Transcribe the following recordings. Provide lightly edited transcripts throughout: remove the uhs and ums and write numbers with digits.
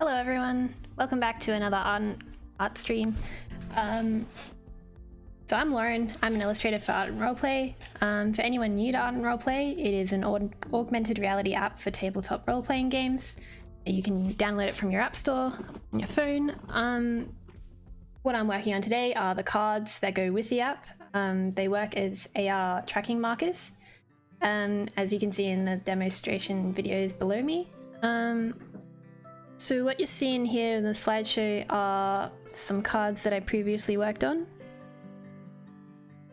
Hello everyone, welcome back to another art stream. So I'm Lauren, I'm an illustrator for Ardent Roleplay. For anyone new to Ardent Roleplay, it is an augmented reality app for tabletop role-playing games. You can download it from your app store on your phone. What I'm working on today are the cards that go with the app. They work as AR tracking markers, as you can see in the demonstration videos below me. So what you're seeing here in the slideshow are some cards that I previously worked on.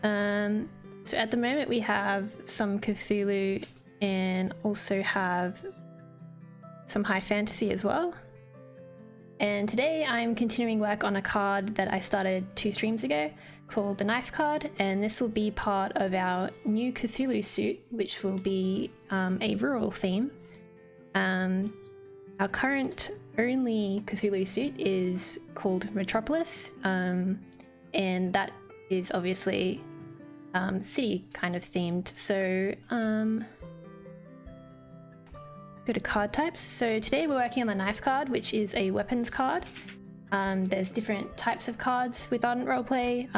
So at the moment we have some Cthulhu and also have some high fantasy as well. And today I'm continuing work on a card that I started 2 streams ago called the Knife card, and this will be part of our new Cthulhu suit, which will be a rural theme. Our current only Cthulhu suit is called Metropolis, and that is obviously city kind of themed. So go to card types. So today we're working on the Knife card, which is a weapons card. There's different types of cards with Ardent Roleplay,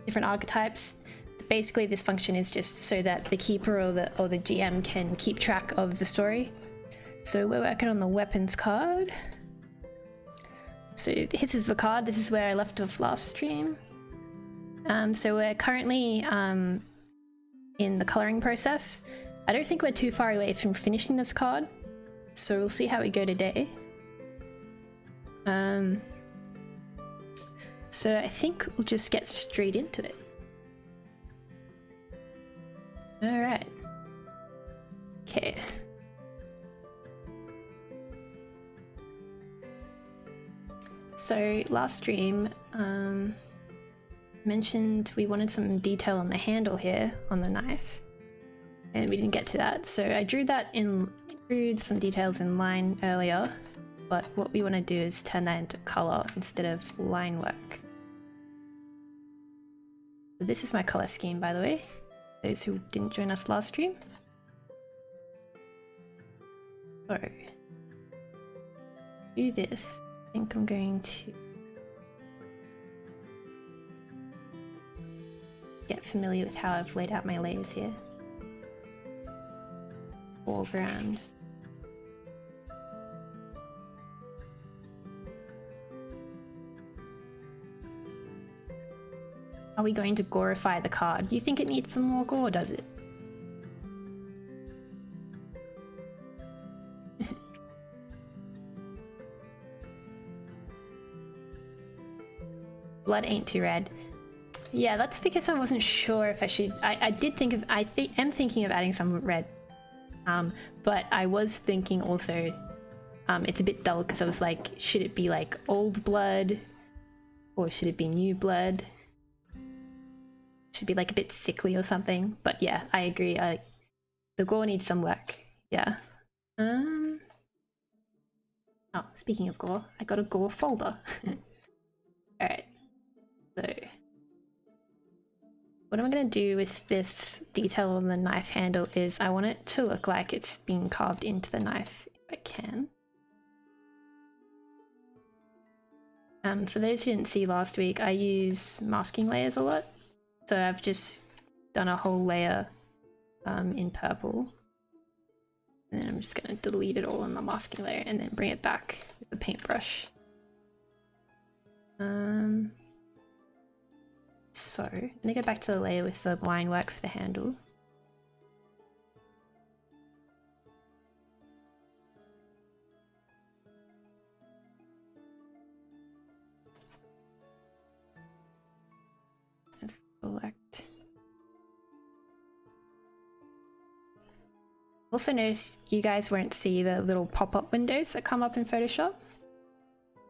different archetypes. Basically this function is just so that the keeper or the GM can keep track of the story. So we're working on the weapons card. So this is the card. This is where I left off last stream. So we're currently in the coloring process. I don't think we're too far away from finishing this card, so we'll see how we go today. So I think we'll just get straight into it. All right. Okay. So last stream mentioned we wanted some detail on the handle here on the knife, and we didn't get to that. So I drew some details in line earlier, but what we want to do is turn that into color instead of line work. So this is my color scheme, by the way, those who didn't join us last stream. So do this. I think I'm going to get familiar with how I've laid out my layers here. Foreground. Are we going to gorify the card? You think it needs some more gore, does it? Blood ain't too red. Yeah, that's because I wasn't sure if I should. I am thinking of adding some red, but I was thinking also it's a bit dull because I was like, should it be like old blood or should it be new blood? Should be like a bit sickly or something. But yeah, I agree. The gore needs some work. Yeah. Oh, speaking of gore, I got a gore folder. All right. So what I'm going to do with this detail on the knife handle is I want it to look like it's being carved into the knife if I can. For those who didn't see last week, I use masking layers a lot. So I've just done a whole layer in purple. And then I'm just going to delete it all in the masking layer and then bring it back with the paintbrush. So I'm gonna go back to the layer with the line work for the handle. Let's select. Also noticed you guys won't see the little pop-up windows that come up in Photoshop.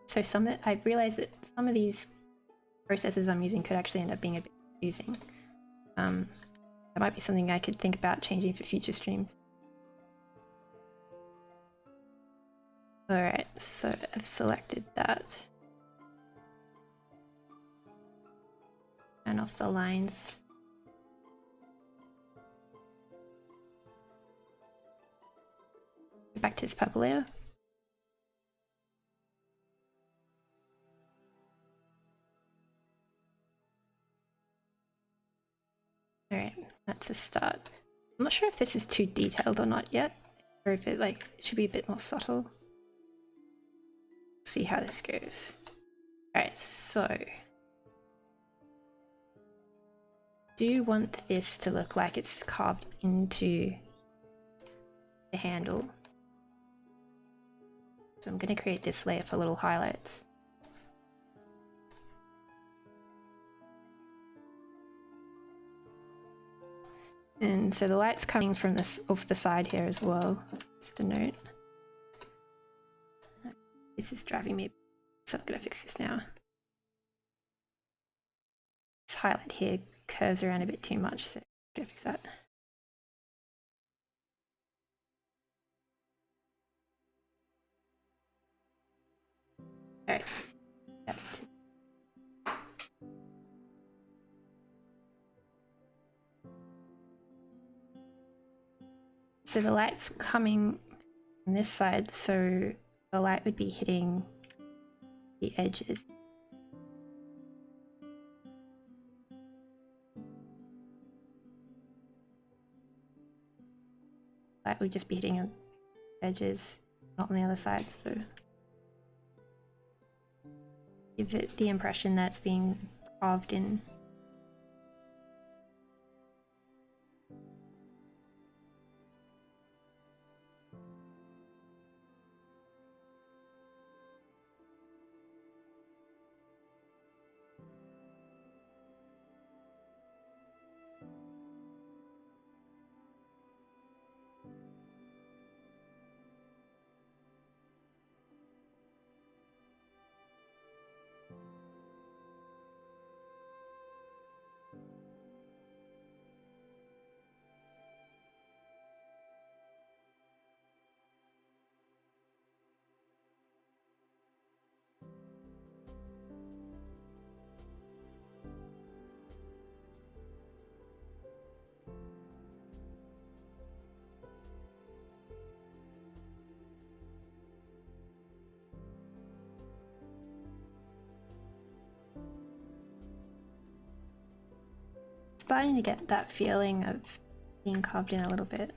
So I've realized that some of these processes I'm using could actually end up being a bit confusing. That might be something I could think about changing for future streams. Alright, so I've selected that. Turn off the lines. Back to this purple layer. start. I'm not sure if this is too detailed or not yet, or if it like it should be a bit more subtle. See how this goes. Alright, so do want this to look like it's carved into the handle. So I'm going to create this layer for little highlights. And so the light's coming from this off the side here as well, just a note. This is driving me, so I'm going to fix this now. This highlight here curves around a bit too much, so I'm going to fix that. Alright. So the light's coming from this side, so the light would be hitting the edges. Light would just be hitting the edges, not on the other side, so give it the impression that it's being carved in. Starting to get that feeling of being carved in a little bit.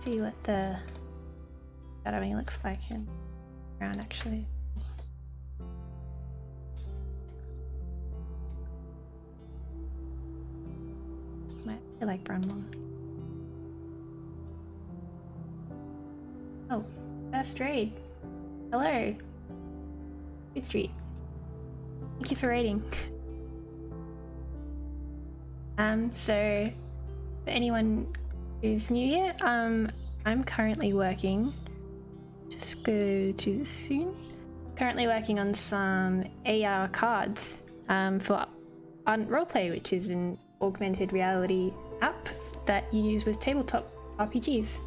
see what the shadowing looks like in ground actually. Might feel like brown more. Oh, first raid. Hello. Good street. Thank you for raiding. So for anyone who's new here, I'm currently working. Just go to this soon. Currently working on some AR cards for Ardent Roleplay, which is an augmented reality app that you use with tabletop RPGs.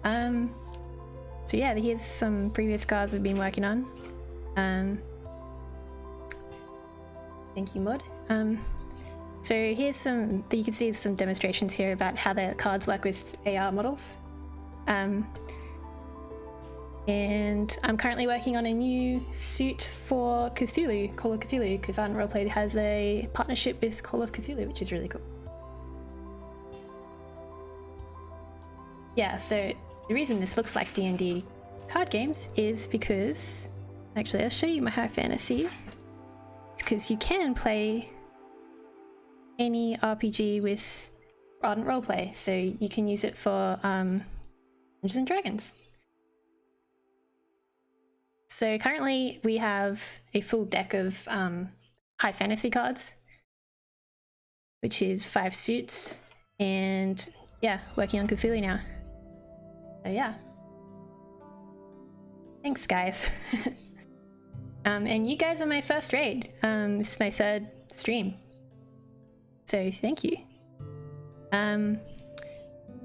So yeah, here's some previous cards I've been working on. Thank you, Mod. So here's some, you can see some demonstrations here about how the cards work with AR models. And I'm currently working on a new suit for Cthulhu, Call of Cthulhu, because Ardent Roleplay has a partnership with Call of Cthulhu, which is really cool. Yeah, so the reason this looks like D&D card games is because, actually I'll show you my high fantasy. It's because you can play any RPG with Ardent Roleplay, so you can use it for Dungeons and Dragons. So currently we have a full deck of high fantasy cards, which is 5 suits, and yeah, working on Cthulhu now. So yeah. Thanks, guys. And you guys are my first raid. This is my 3rd stream. So thank you.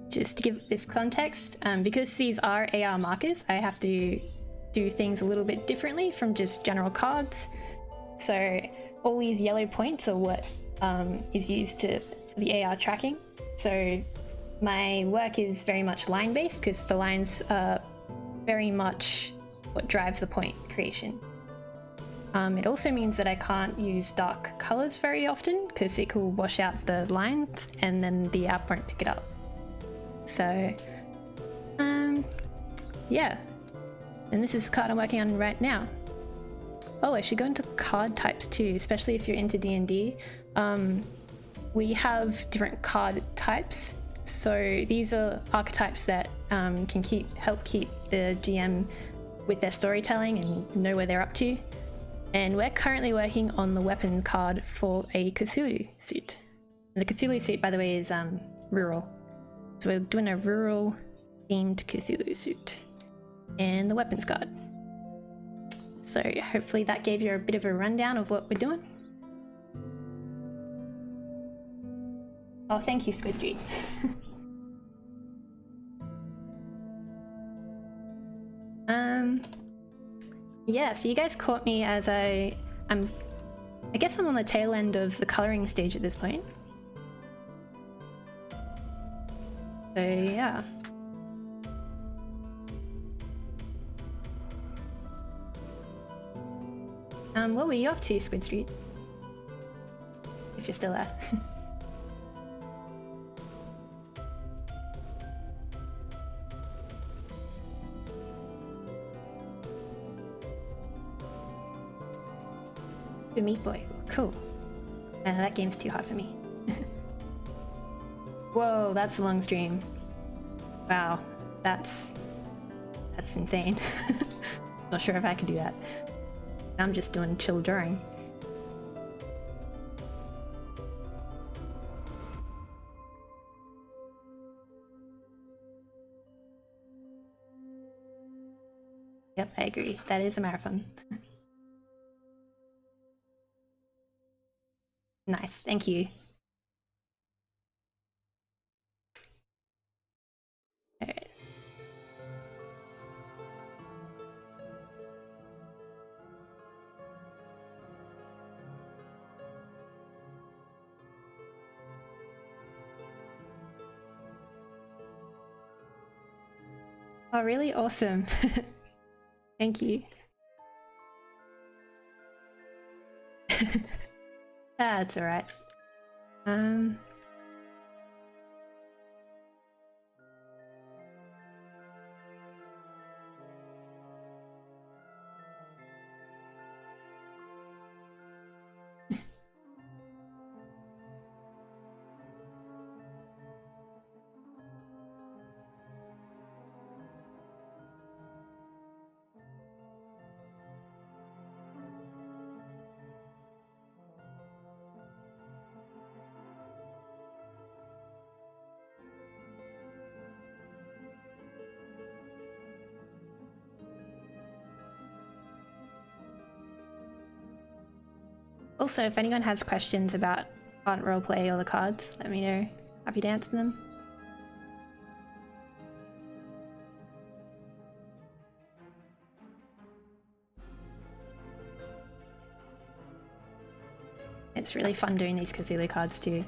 Just to give this context, because these are AR markers, I have to do things a little bit differently from just general cards. So all these yellow points are what is used for the AR tracking. So my work is very much line-based because the lines are very much what drives the point creation. It also means that I can't use dark colors very often because it will wash out the lines and then the app won't pick it up. So, yeah. And this is the card I'm working on right now. Oh, I should go into card types too, especially if you're into D&D. We have different card types. So these are archetypes that can help keep the GM with their storytelling and know where they're up to. And we're currently working on the weapon card for a Cthulhu suit. And the Cthulhu suit, by the way, is rural. So we're doing a rural themed Cthulhu suit. And the weapons card. So hopefully that gave you a bit of a rundown of what we're doing. Oh, thank you, Squid Street. Yeah, so you guys caught me as I guess I'm on the tail end of the coloring stage at this point. So yeah. What were you up to, Squid Street? If you're still there. The Meat Boy. Cool. That game's too hard for me. Whoa, that's a long stream. Wow, that's insane. Not sure if I can do that. I'm just doing chill drawing. Yep, I agree. That is a marathon. Nice, thank you. All right. Oh, really? Awesome. Thank you. That's all right. Also, if anyone has questions about Ardent Roleplay or the cards, let me know. Happy to answer them. It's really fun doing these Cthulhu cards too.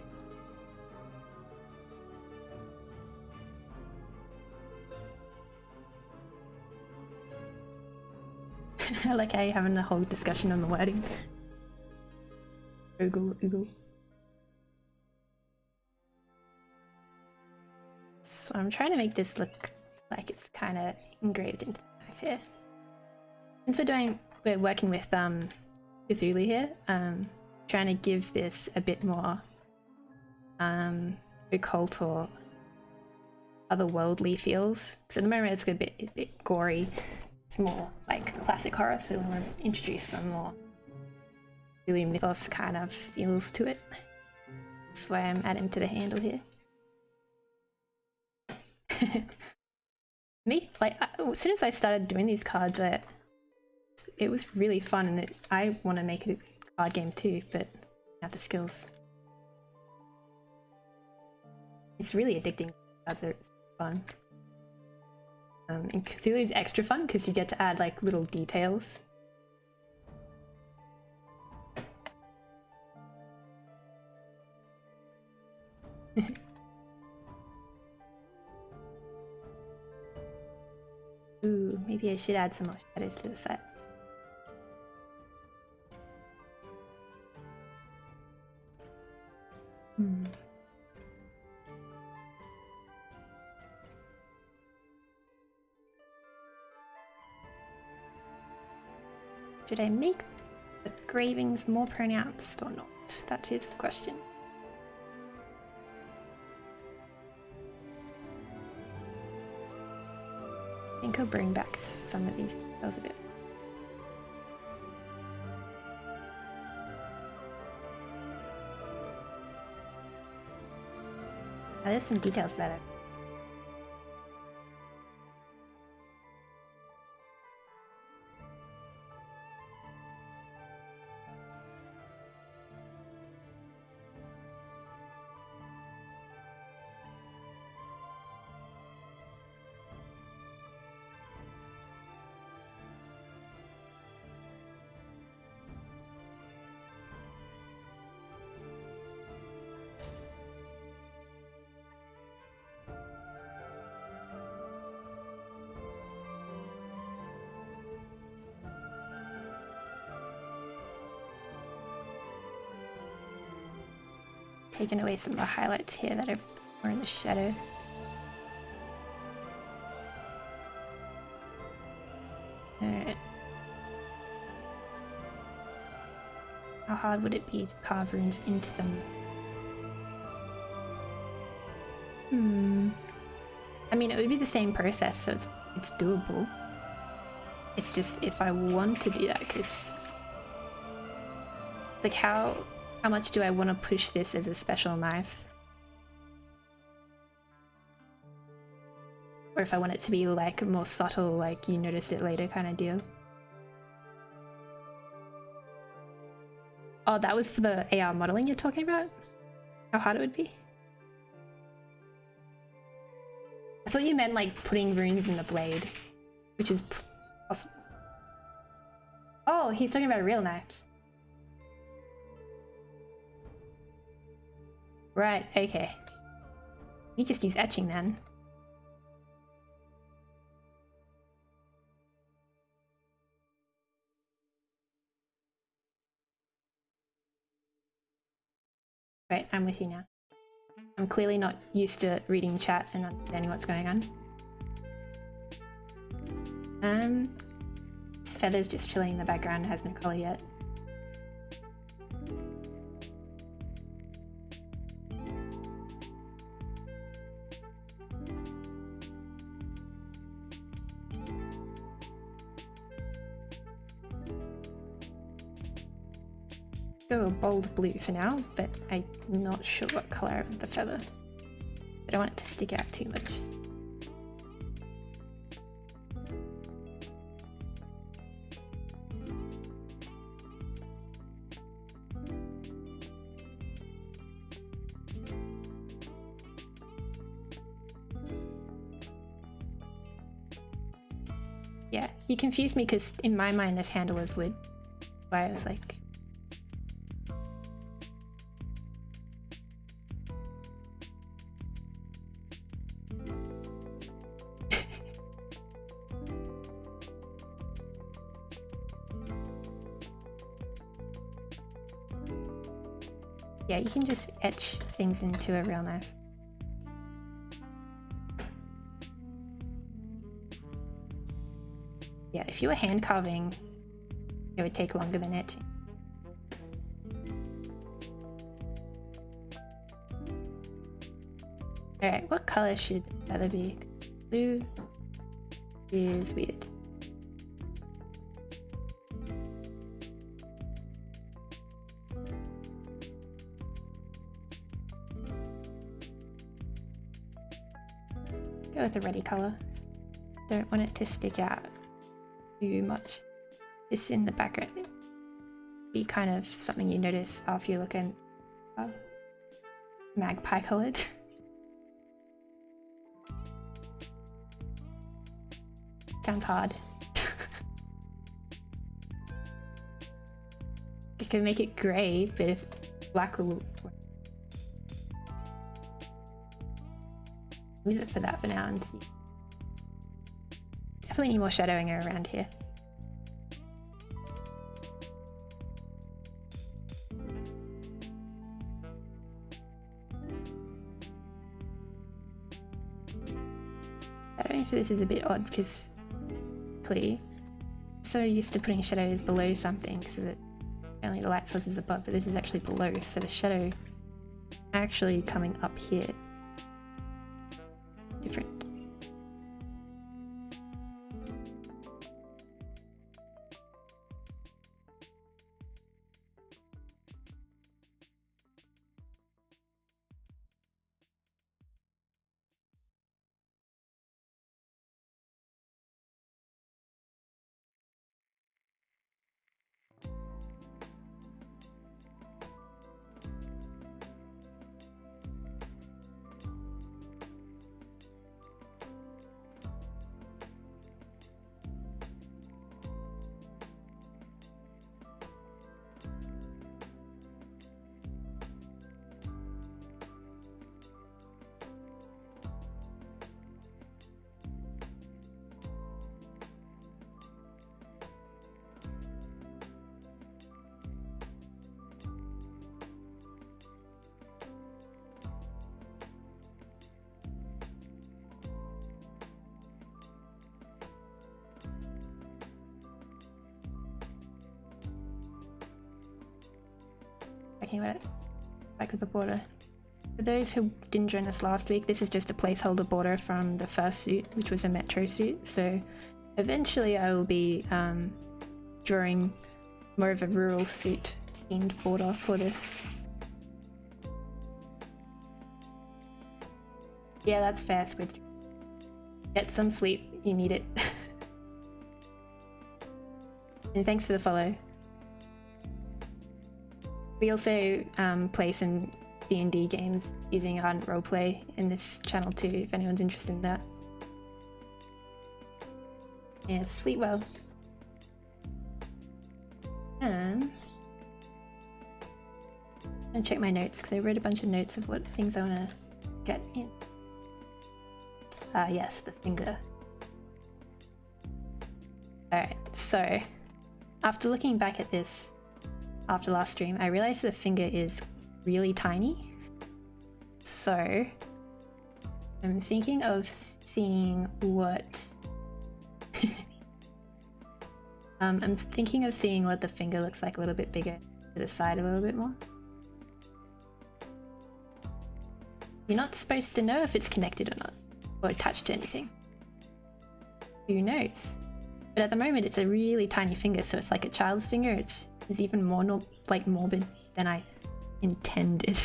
I like how you're having a whole discussion on the wording. Oogle. So I'm trying to make this look like it's kind of engraved into the knife here. Since we're working with Cthulhu here, trying to give this a bit more occult or otherworldly feels. Because at the moment it's a bit gory. It's more like classic horror, so we want to introduce some more Cthulhu mythos kind of feels to it. That's why I'm adding to the handle here. Me, like, as soon as I started doing these cards, it was really fun, and I want to make it a card game too, but I have the skills. It's really addicting. Cards are fun. And Cthulhu's extra fun because you get to add like little details. Ooh, maybe I should add some more shadows to the set. Should I make the engravings more pronounced or not? That is the question. I think I'll bring back some of these details a bit. Now, there's some details that I've taken away some of the highlights here that are more in the shadow. Alright. How hard would it be to carve runes into them? I mean, it would be the same process, so it's doable. It's just if I want to do that, because like how much do I want to push this as a special knife? Or if I want it to be like more subtle, like you notice it later kind of deal. Oh, that was for the AR modeling you're talking about? How hard it would be? I thought you meant like putting runes in the blade, which is possible. Oh, he's talking about a real knife. Right, okay. You just use etching then. Right, I'm with you now. I'm clearly not used to reading chat and understanding what's going on. This feather's just chilling in the background, has no color yet. Go a bold blue for now, but I'm not sure what color of the feather. I don't want it to stick out too much. you confused me because in my mind this handle is wood. Why I was like... Yeah, you can just etch things into a real knife. Yeah, if you were hand carving, it would take longer than etching. Alright, what color should the feather be? Blue is weird. Go with a reddy color. Don't want it to stick out too much. This in the background be kind of something you notice after you're looking magpie colored. Sounds hard. You can make it grey, but if black will work. Leave it for that for now and see. Definitely need more shadowing around here. Shadowing for this is a bit odd because clear. So used to putting shadows below something so that only the light source is above, but this is actually below, so the shadow actually coming up here. Different. Talking about it, back with the border. For those who didn't join us last week, this is just a placeholder border from the first suit, which was a metro suit. So eventually I will be drawing more of a rural suit themed border for this. Yeah, that's fair, Squid. Get some sleep, you need it. And thanks for the follow. We also play some D&D games using Ardent Roleplay in this channel too, if anyone's interested in that. Yeah, sleep well. And check my notes because I wrote a bunch of notes of what things I want to get in. Yes, the finger. Alright, so after looking back at this after last stream, I realized the finger is really tiny. So I'm thinking of seeing what I'm thinking of seeing what the finger looks like a little bit bigger to the side a little bit more. You're not supposed to know if it's connected or not, or attached to anything. Who knows? But at the moment it's a really tiny finger, so it's like a child's finger. It's even more morbid than I intended.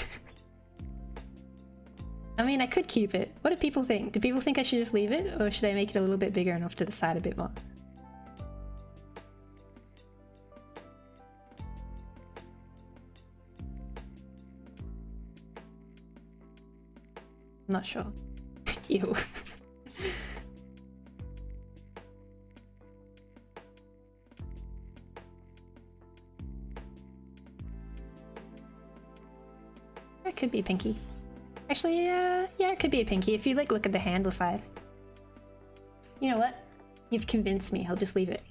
I mean, I could keep it. What do people think? Do people think I should just leave it, or should I make it a little bit bigger and off to the side a bit more? I'm not sure. Ew. it could be a pinky. Actually, yeah, it could be a pinky if you like look at the handle size. You know what? You've convinced me. I'll just leave it.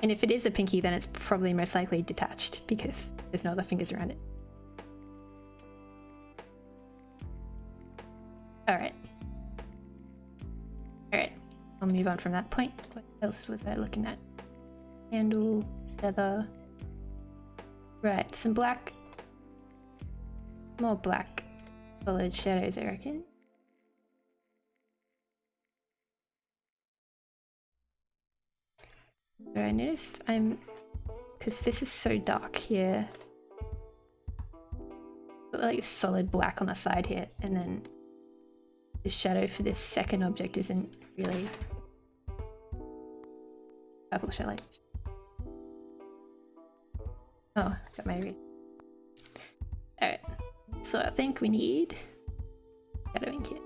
And if it is a pinky, then it's probably most likely detached because there's no other fingers around it. Alright. Alright, I'll move on from that point. What else was I looking at? Handle, feather. Right, some black. More black solid shadows, I reckon. So I noticed because this is so dark here. Got like solid black on the side here, and then the shadow for this second object isn't really purple shadow. Oh, got my reason. Alright, so I think we need shadowing kit.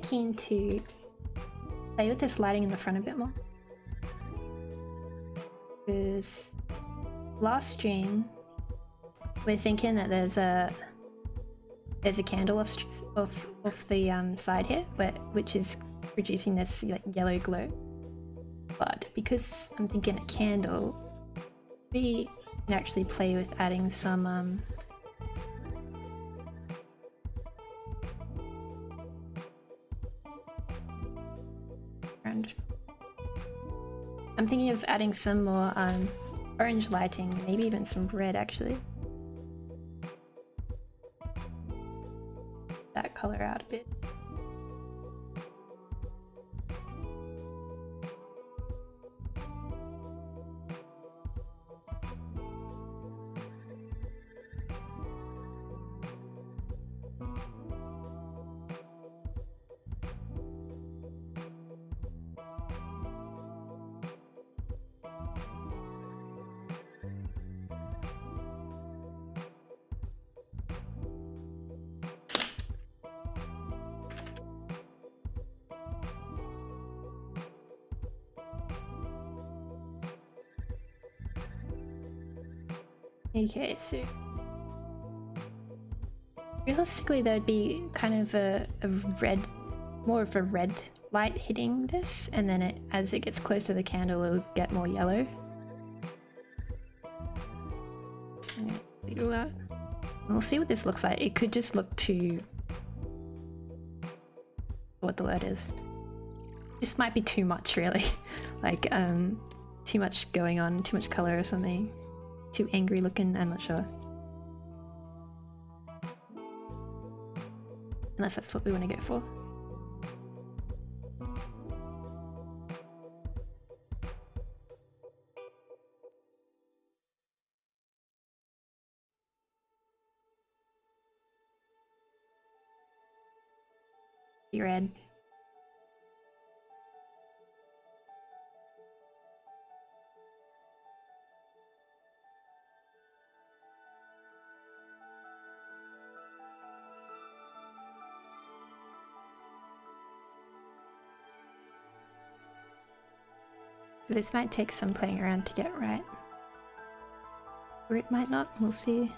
Keen to play with this lighting in the front a bit more, because last stream we're thinking that there's a candle off the side here which is producing this like yellow glow, but because I'm thinking a candle, we can actually play with adding some I'm thinking of adding some more orange lighting, maybe even some red actually. That color out a bit. Okay, so realistically there'd be kind of a red, more of a red light hitting this, and then as it gets closer to the candle it'll get more yellow. I'm gonna do that. And we'll see what this looks like. It could just look too... what the word is. This might be too much really. Like too much going on, too much color or something. Too angry looking, I'm not sure. Unless that's what we want to go for. Be red. So this might take some playing around to get right. Or it might not, we'll see.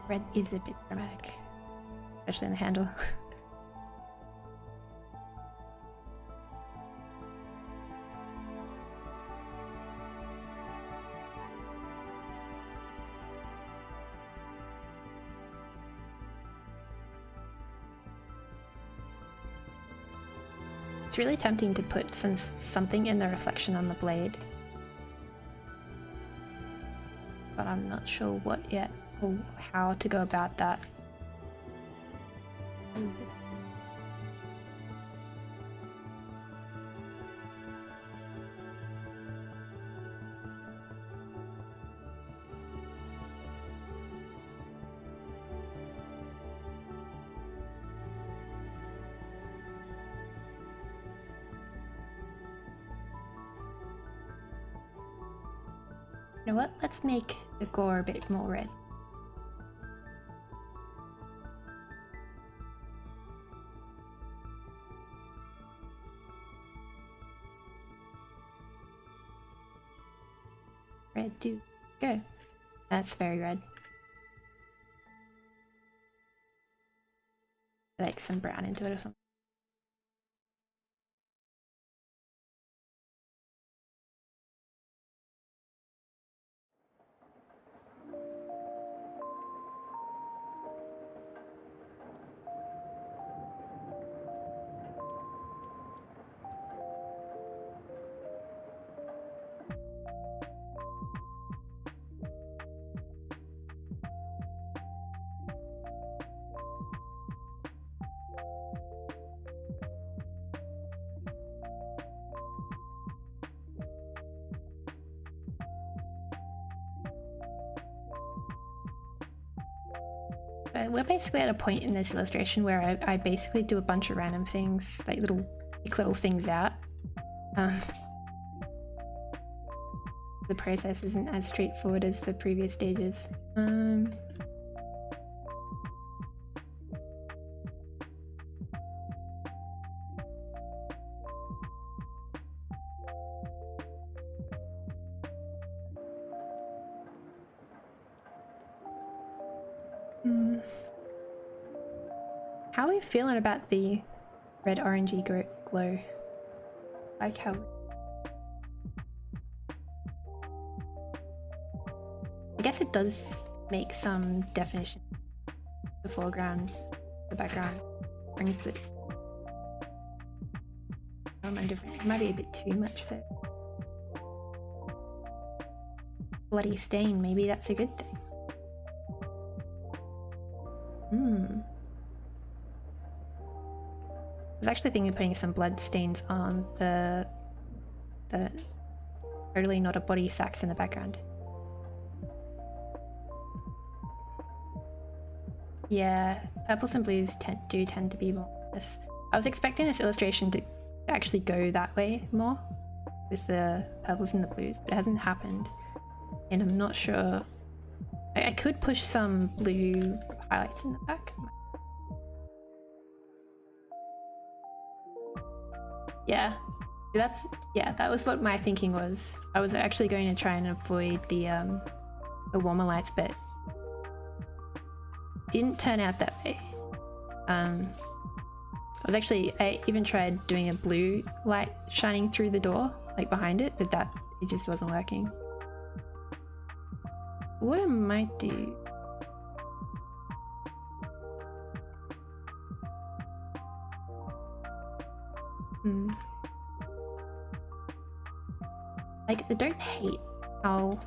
Red is a bit dramatic, especially in the handle. really tempting to put something in the reflection on the blade, but I'm not sure what yet or how to go about that. You know what? Let's make the gore a bit more red. Red, do go. That's very red. Like some brown into it or something. We're basically at a point in this illustration where I basically do a bunch of random things, like little things out. The process isn't as straightforward as the previous stages. How are we feeling about the red orangey glow? Like how... I guess it does make some definition. The foreground, the background brings the... It might be a bit too much though. Bloody stain, maybe that's a good thing. I was actually thinking of putting some blood stains on the totally not a body sacks in the background. Yeah, purples and blues do tend to be more obvious. I was expecting this illustration to actually go that way more with the purples and the blues, but it hasn't happened, and I'm not sure. I could push some blue highlights in the back. Yeah, that was what my thinking was. I was actually going to try and avoid the warmer lights, but didn't turn out that way. I even tried doing a blue light shining through the door, like behind it, but it just wasn't working. What I might do... Like, I don't hate how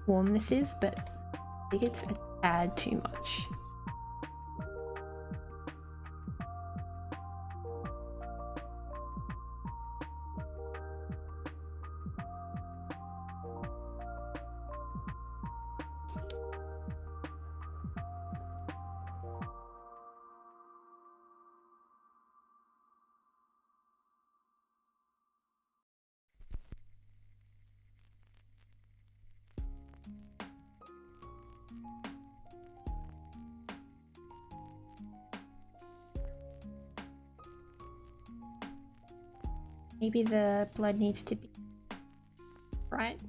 warm this is, but I think it's a tad too much. Maybe the blood needs to be bright.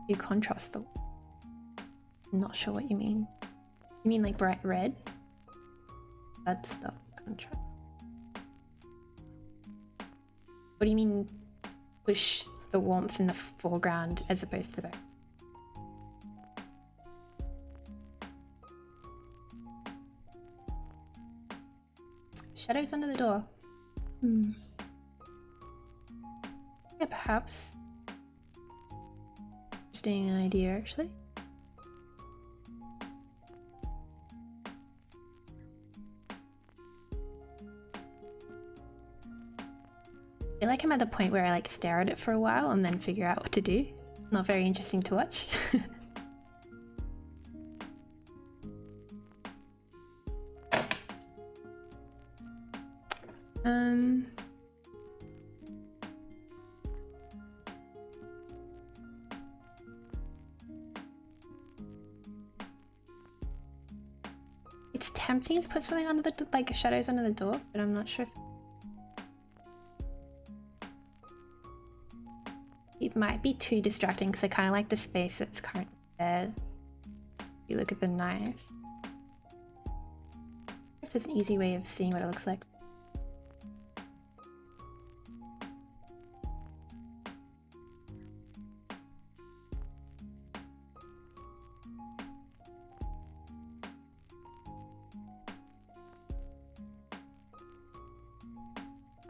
You contrast the... I'm not sure what you mean. You mean like bright red? That's stop contrast. What do you mean push the warmth in the foreground as opposed to the back? shadows under the door. Yeah, perhaps. Interesting idea, actually. I feel like I'm at the point where I like stare at it for a while and then figure out what to do. Not very interesting to watch. It's tempting to put something under the like shadows under the door, but I'm not sure if it might be too distracting because I kind of like the space that's currently there. If you look at the knife, if there's an easy way of seeing what it looks like.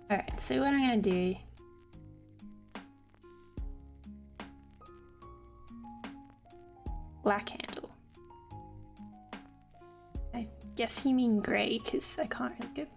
Alright, so what I'm gonna do black handle. I guess you mean grey because I can't really get.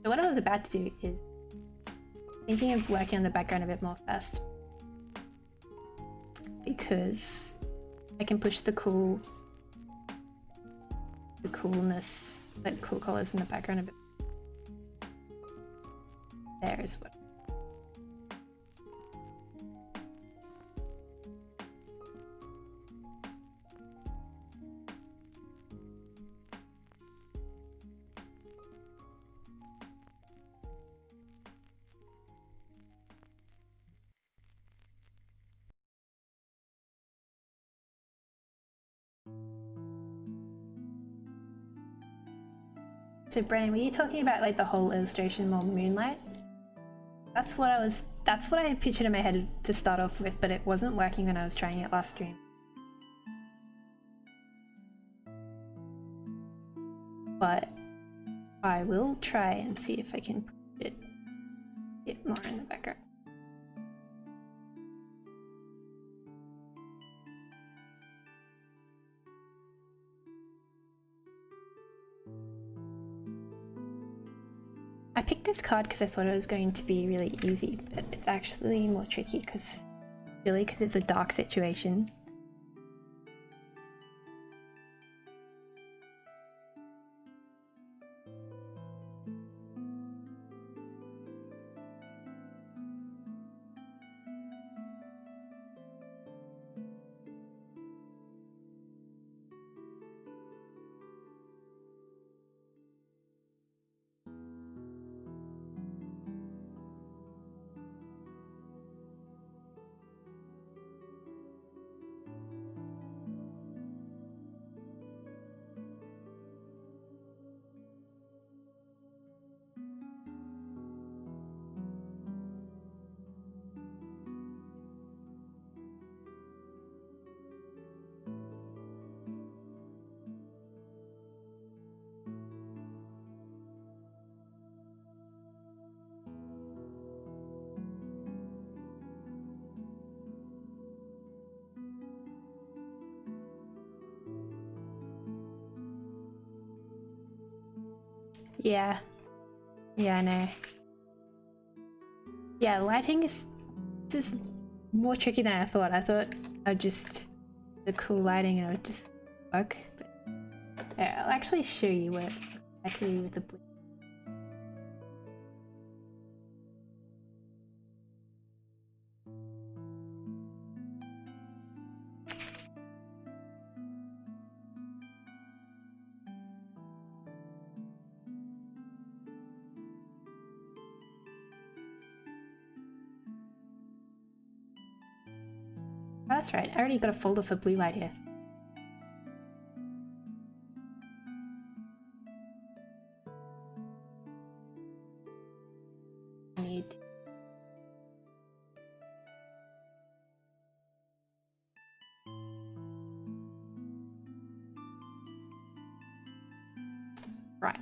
So what I was about to do is thinking of working on the background a bit more first, because I can push the coolness, like cool colors in the background a bit. There is what. So Brandon, were you talking about like the whole illustration more moonlight? That's what I pictured in my head to start off with, but it wasn't working when I was trying it last stream. But I will try and see if I can put it a bit more in the background. I picked this card because I thought it was going to be really easy, but it's actually more tricky because it's a dark situation. Yeah, I know. Yeah, lighting is just more tricky than I thought. I thought I'd just the cool lighting and it would just work. But yeah, I'll actually show you what exactly with the blue. that's right. I already got a folder for blue light here. Need. Right.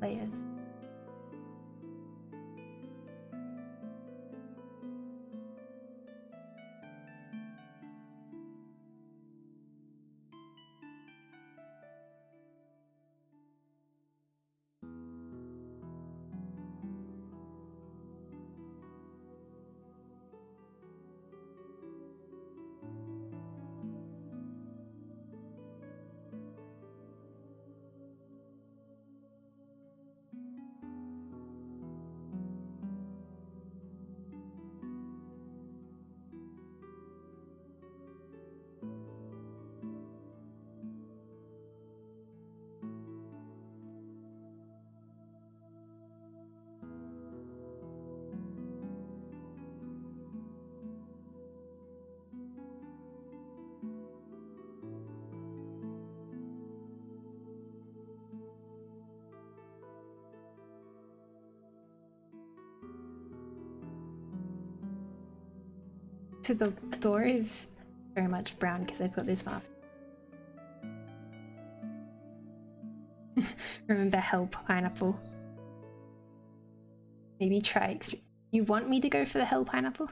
Layers. So the door is very much brown because I've got this mask. Remember hell pineapple. Maybe try extreme. You want me to go for the hell pineapple?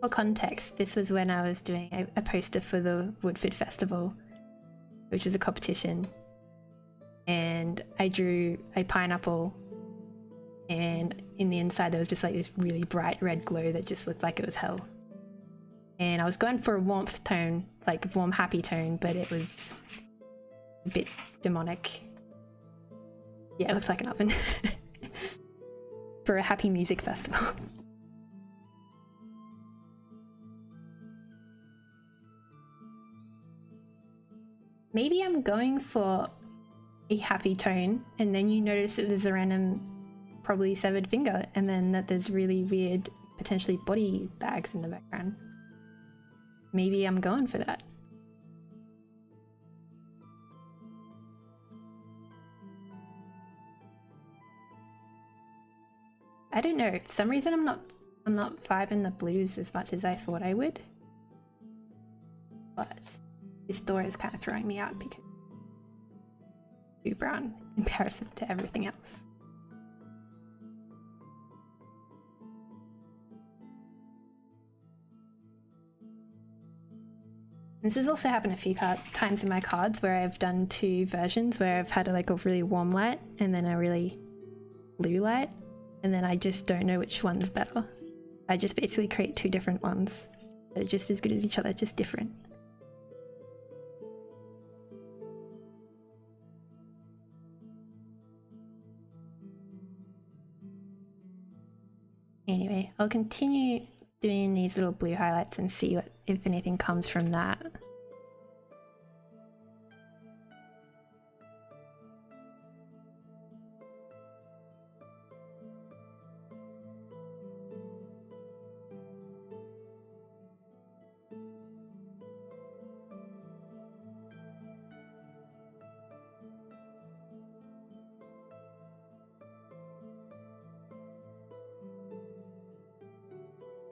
For context, this was when I was doing a poster for the Woodford Festival, which was a competition. And I drew a pineapple, and in the inside there was just like this really bright red glow that just looked like it was hell. And I was going for a warmth tone, like a warm happy tone, but it was a bit demonic. Yeah, it looks like an oven. For a happy music festival. Maybe I'm going for a happy tone, and then you notice that there's a random, probably severed finger, and then that there's really weird, potentially body bags in the background. Maybe I'm going for that. I don't know. For some reason, I'm not vibing the blues as much as I thought I would. But this door is kind of throwing me out because it's too brown in comparison to everything else. This has also happened a few times in my cards where I've done two versions where I've had like a really warm light and then a really blue light, and then I just don't know which one's better. I just basically create two different ones. They're just as good as each other, just different. Anyway, I'll continue doing these little blue highlights and see what, if anything comes from that.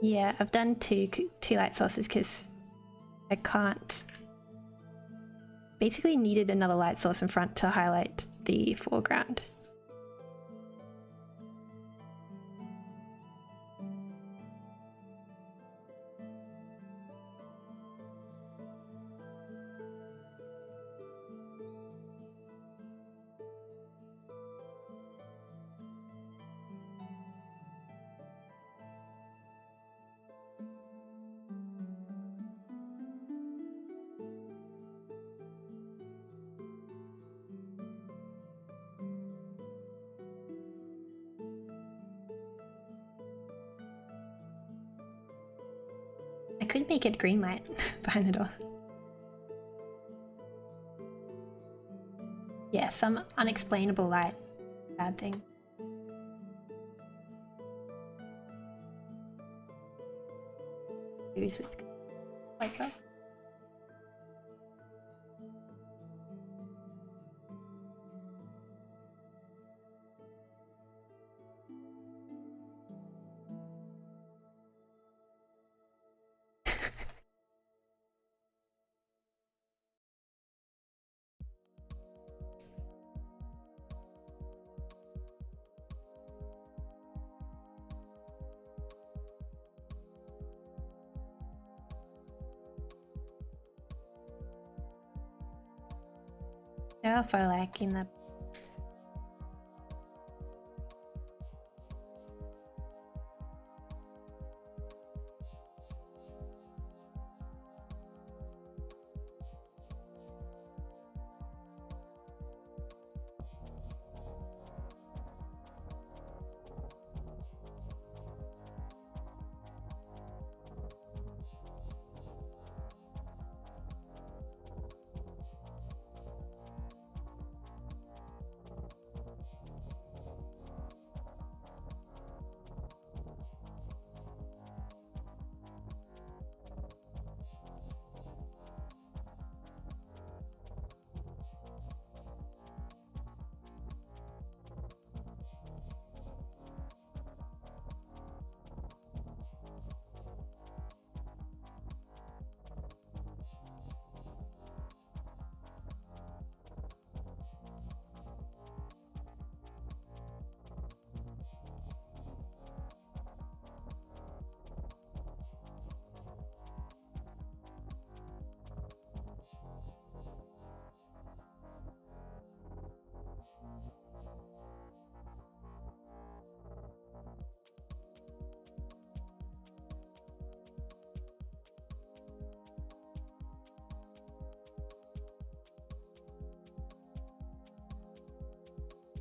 Yeah, I've done two light sources because I can't. Basically needed another light source in front to highlight the foreground. could make it green light behind the door. Yeah, some unexplainable light. Bad thing. Use with like that. Yeah, if I like in the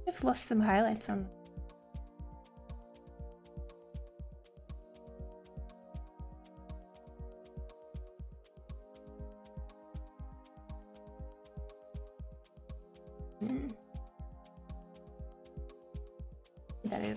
I've lost some highlights on. Better.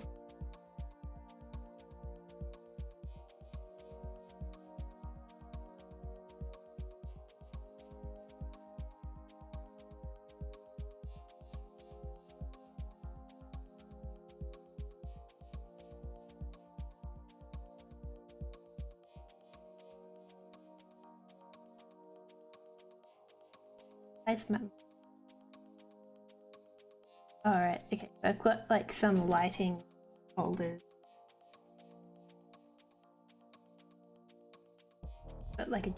Alright, okay, so I've got like some lighting holders. But like a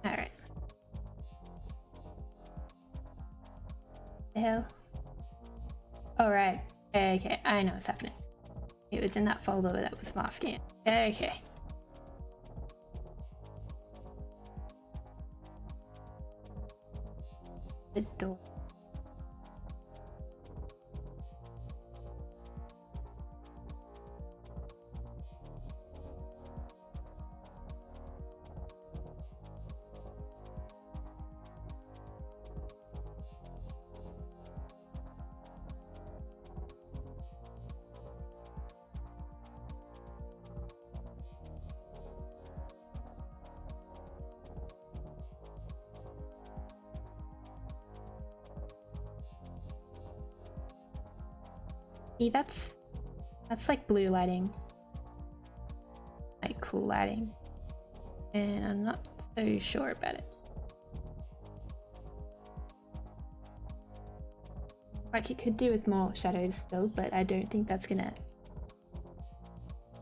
Alright. The hell? Alright. Okay, I know what's happening. It was in that folder that was masking it. Okay. The door. See, that's like blue lighting, like cool lighting, and I'm not so sure about it. Like it could do with more shadows still, but I don't think that's gonna.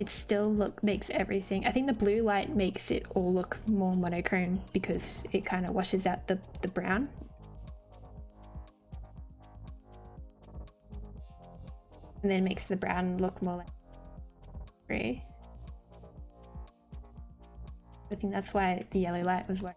It still makes everything. I think the blue light makes it all look more monochrome because it kind of washes out the brown. and then makes the brown look more like grey. I think that's why the yellow light was working.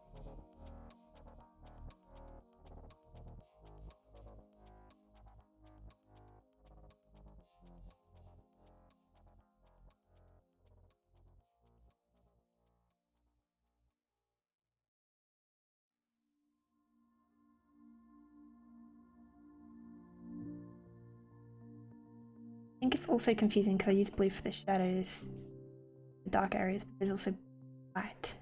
I think it's also confusing because I use blue for the shadows, the dark areas, but there's also light.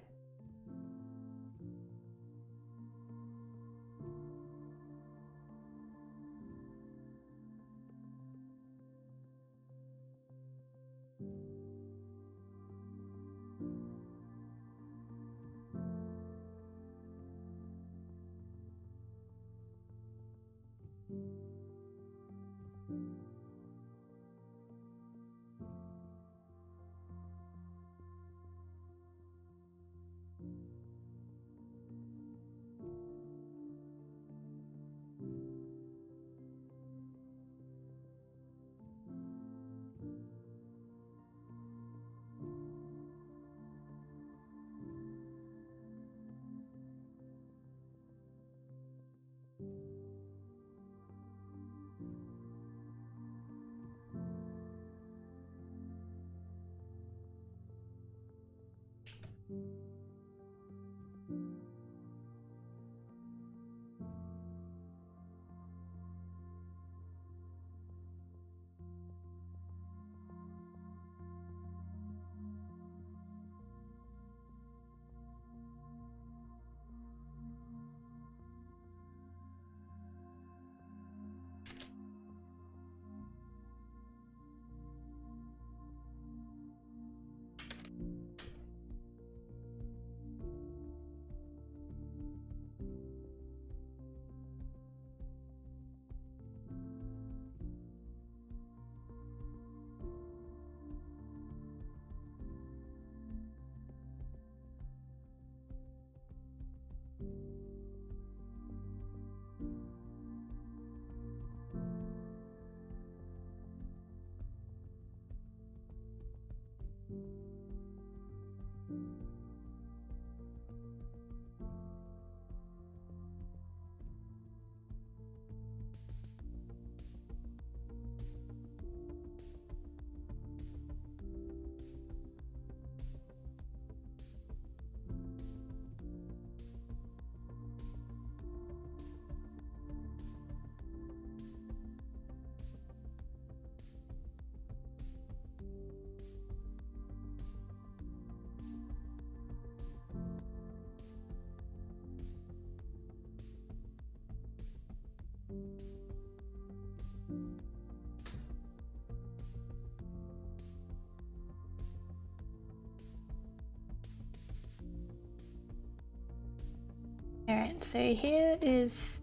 Alright, so here is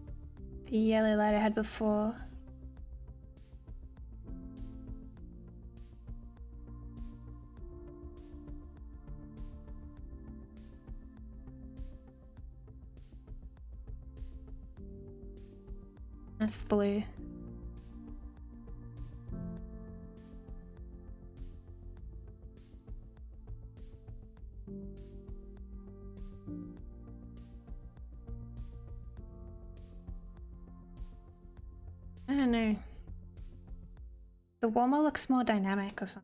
the yellow light I had before. That's the blue. I don't know. The warmer looks more dynamic or something.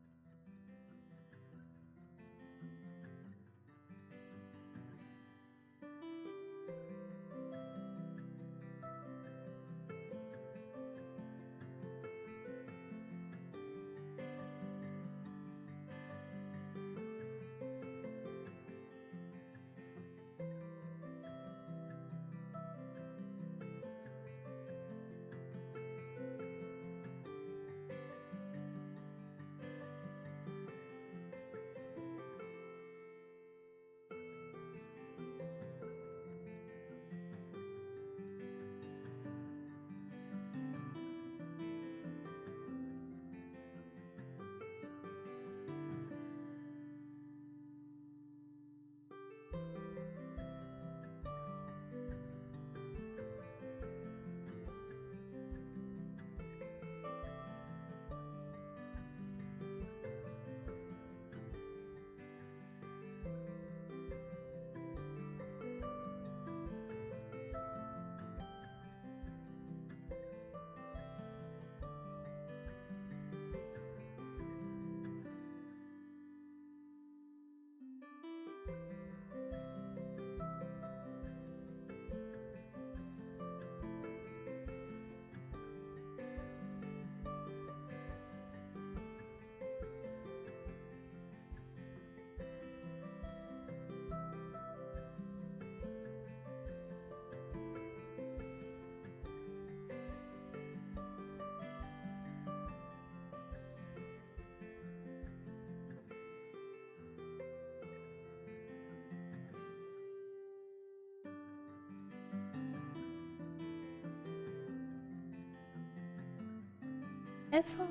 That's all.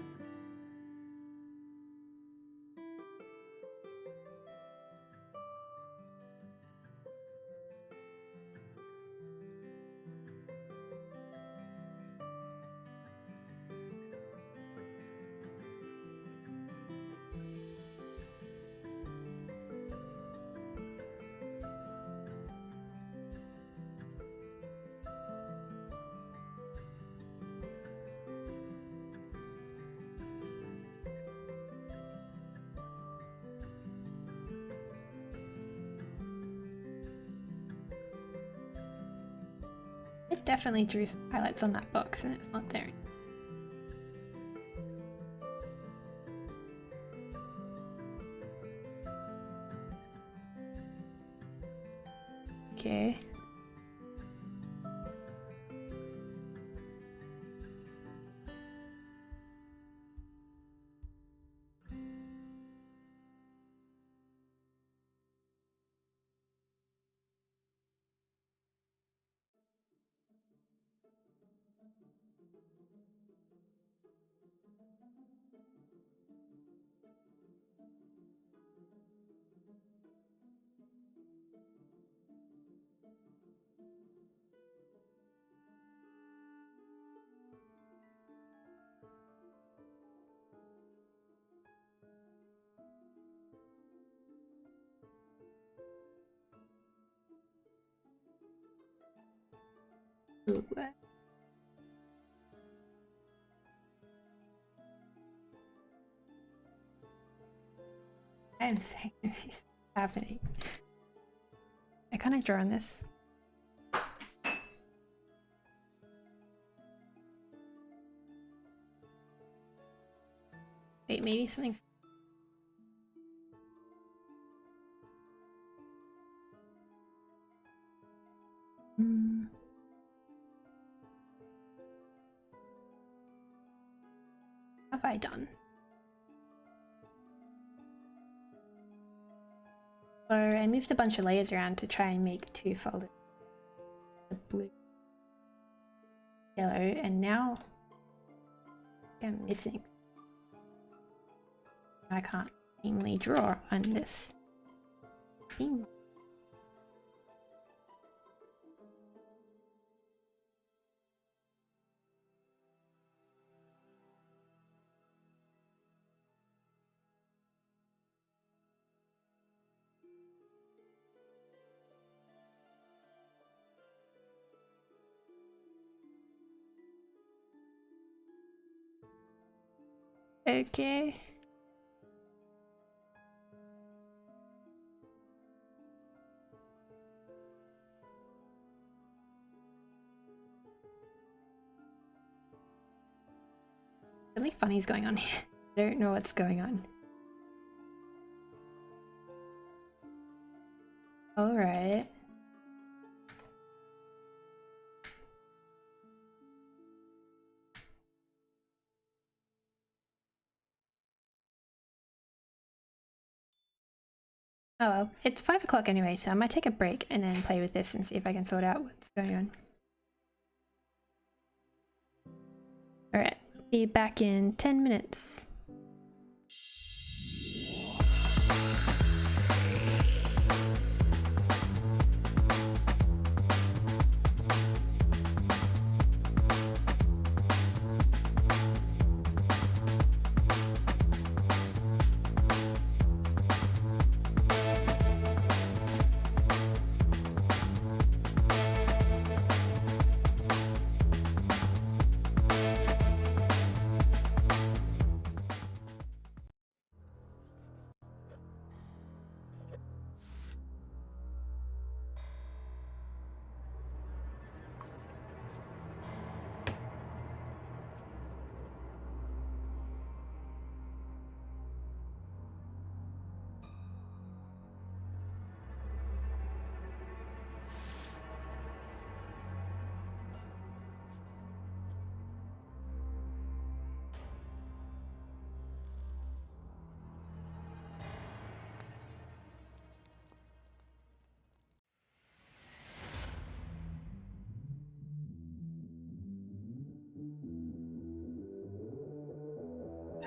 It definitely drew some highlights on that box and it's not there. Okay. Ooh. I am so confused what's happening. I can't draw on this. Wait, maybe something's... What have I done? So I moved a bunch of layers around to try and make two folders. The blue, yellow, and now I'm missing. I can't seemingly draw on this thing. Okay. Something funny is going on here. I don't know what's going on. All right. Oh well, it's 5 o'clock anyway, so I might take a break and then play with this and see if I can sort out what's going on. Alright, be back in 10 minutes.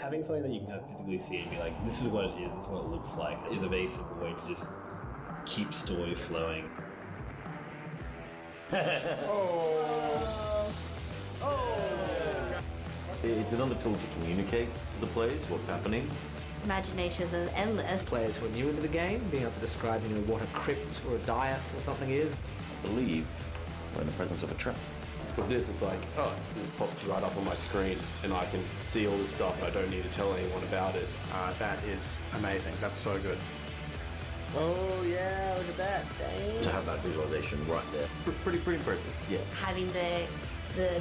having something that you can kind of physically see and be like, this is what it is, this is what it looks like, is a very simple way to just keep story flowing. It's another tool to communicate to the players what's happening. Imaginations are endless. Players who are new into the game, being able to describe, what a crypt or a dais or something is. I believe we're in the presence of a trap. With this, it's like, oh, this pops right up on my screen and I can see all this stuff. I don't need to tell anyone about it. That is amazing. That's so good. Oh yeah, look at that. Dang. To have that visualization right there. Pretty impressive, yeah. Having the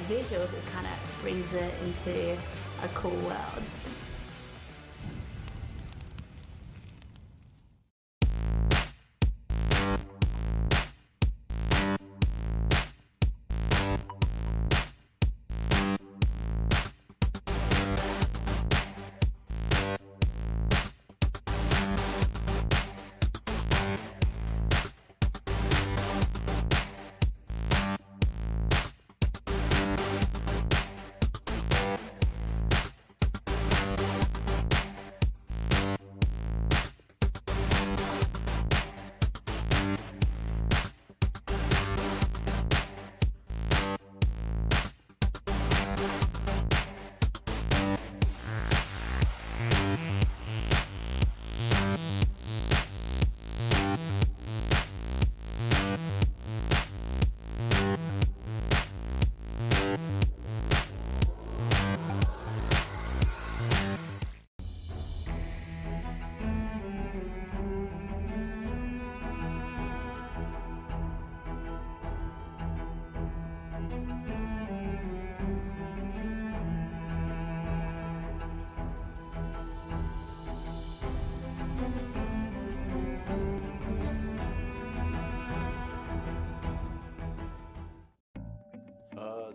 visuals, it kind of brings it into a cool world.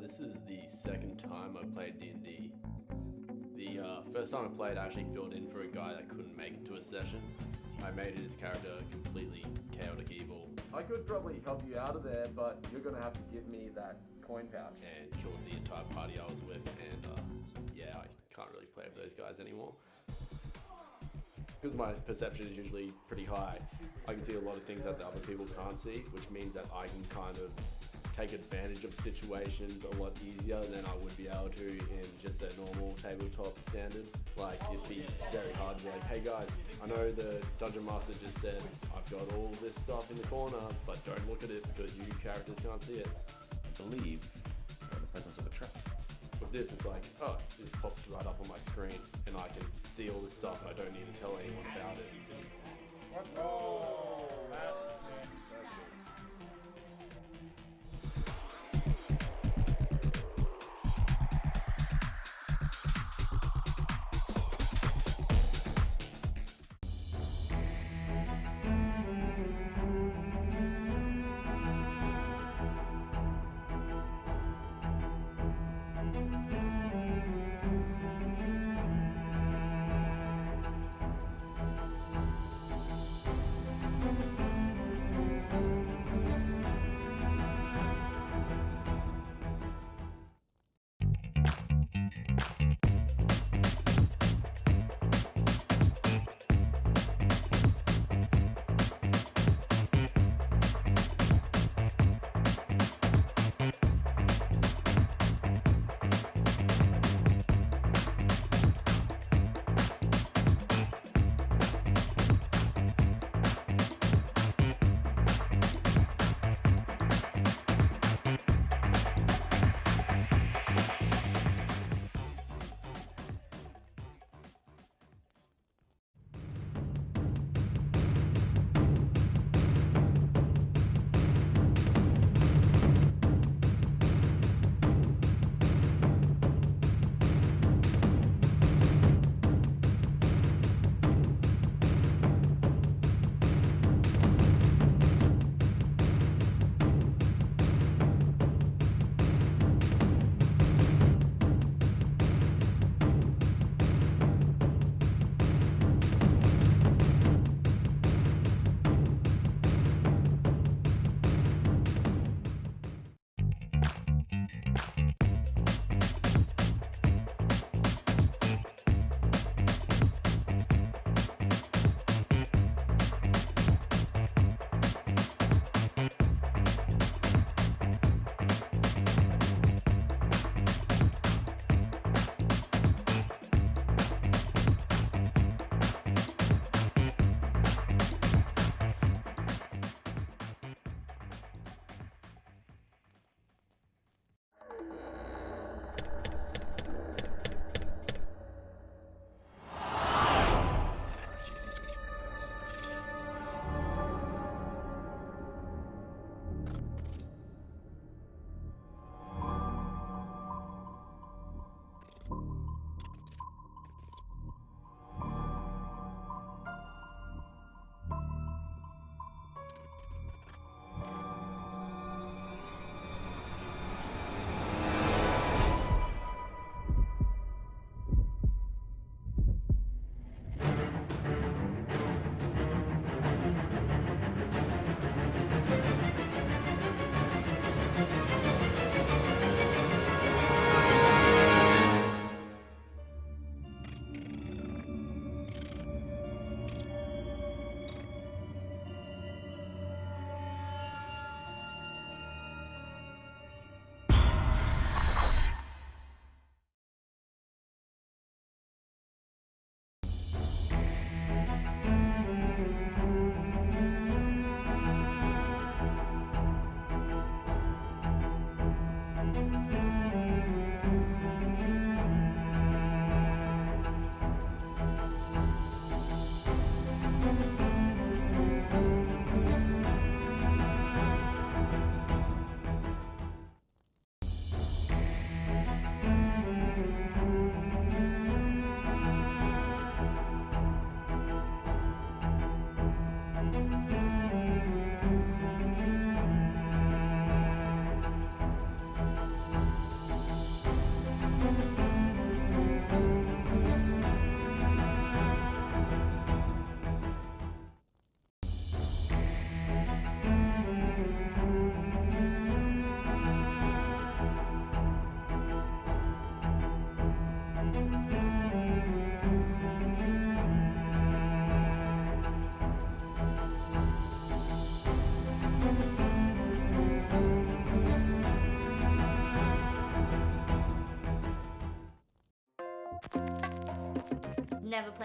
This is the second time I played D&D. The first time I played, I actually filled in for a guy that couldn't make it to a session. I made his character completely chaotic evil. I could probably help you out of there, but you're gonna have to give me that coin pouch. And killed the entire party I was with, and yeah, I can't really play with those guys anymore. Because my perception is usually pretty high, I can see a lot of things that the other people can't see, which means that I can kind of take advantage of situations a lot easier than I would be able to in just a normal tabletop standard. Like, it'd be very hard to be like, hey guys, I know the Dungeon Master just said I've got all this stuff in the corner, but don't look at it because you characters can't see it. I believe we're in the presence of a trap. With this, it's like, oh, this pops right up on my screen and I can see all this stuff and I don't need to tell anyone about it. Oh, that's fantastic.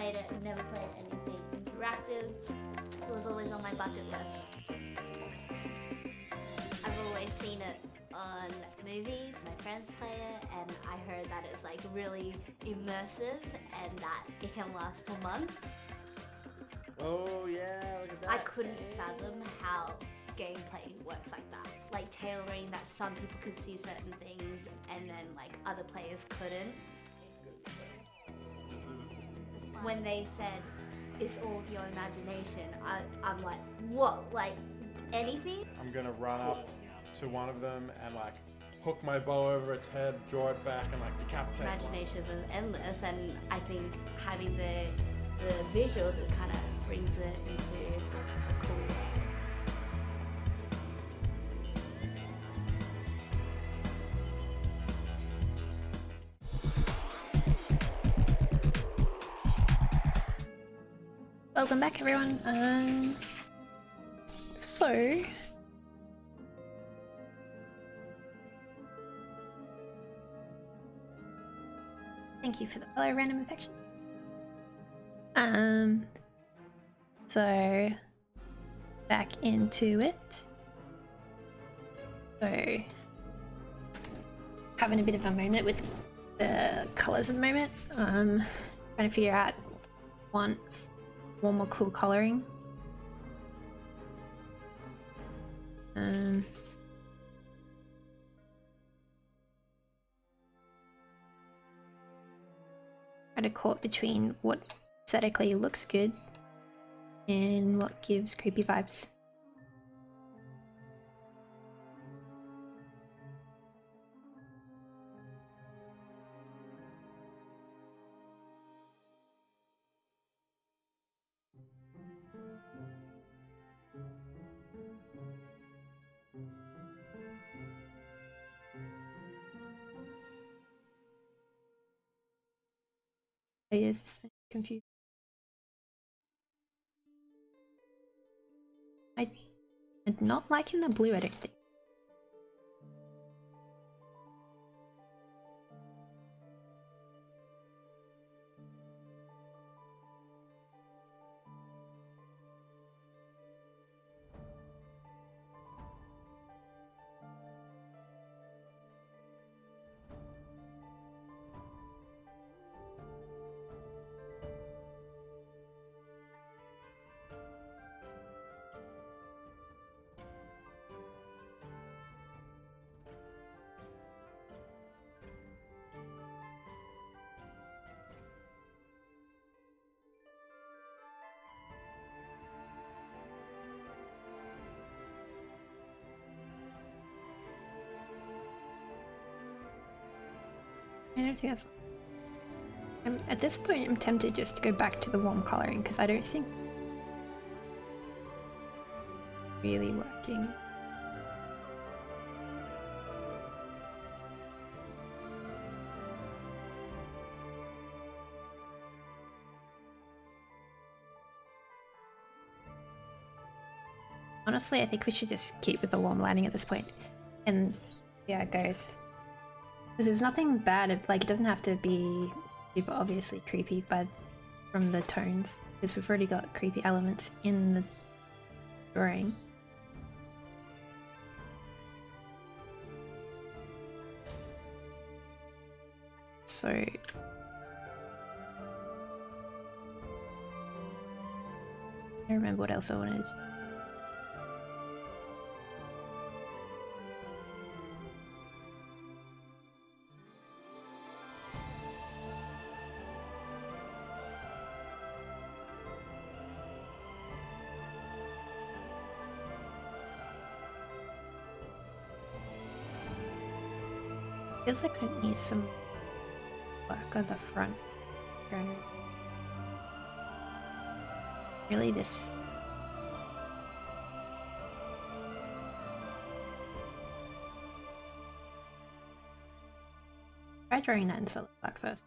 played it, never played anything interactive. It was always on my bucket list. I've always seen it on movies. My friends play it, and I heard that it's like really immersive and that it can last for months. Oh yeah, look at that. I couldn't fathom how gameplay works like that. Like tailoring that some people could see certain things and then like other players couldn't. When they said it's all your imagination, I'm like, what? Like anything? I'm gonna run up to one of them and like hook my bow over its head, draw it back, and like decapitate. Imagination is endless, and I think having the visuals, it kind of brings it into a cool way. Welcome back, everyone. So thank you for the follow, random infection. So back into it. So having a bit of a moment with the colors at the moment. Trying to figure out one more cool coloring. Trying to caught between what aesthetically looks good and what gives creepy vibes. Oh, yes, it's confused. I'm not liking the blue, I don't think. I don't think that's... at this point, I'm tempted just to go back to the warm coloring because I don't think really working. Honestly, I think we should just keep with the warm lighting at this point and see how it goes. Because there's nothing bad, like it doesn't have to be super obviously creepy from the tones, because we've already got creepy elements in the drawing. So I don't remember what else I wanted. Feels like I need some work on the front. Really, this. Try drawing that in solid black first.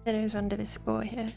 Shadows under the score here.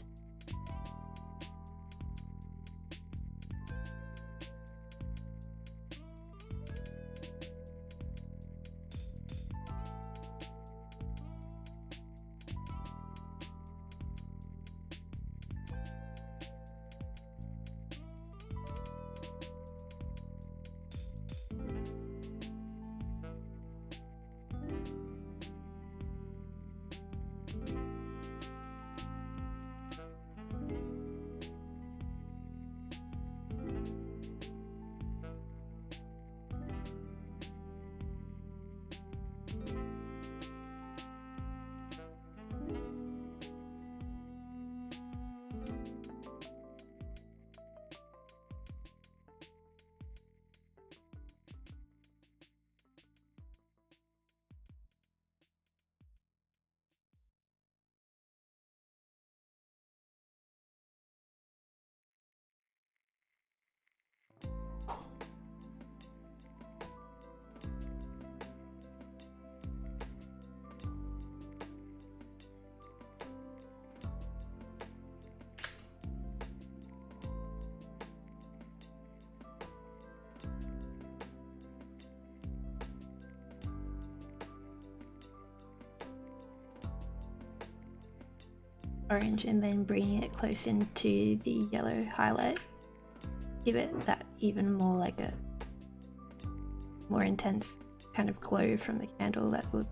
Orange and then bringing it close into the yellow highlight. Give it that even more like a more intense kind of glow from the candle that would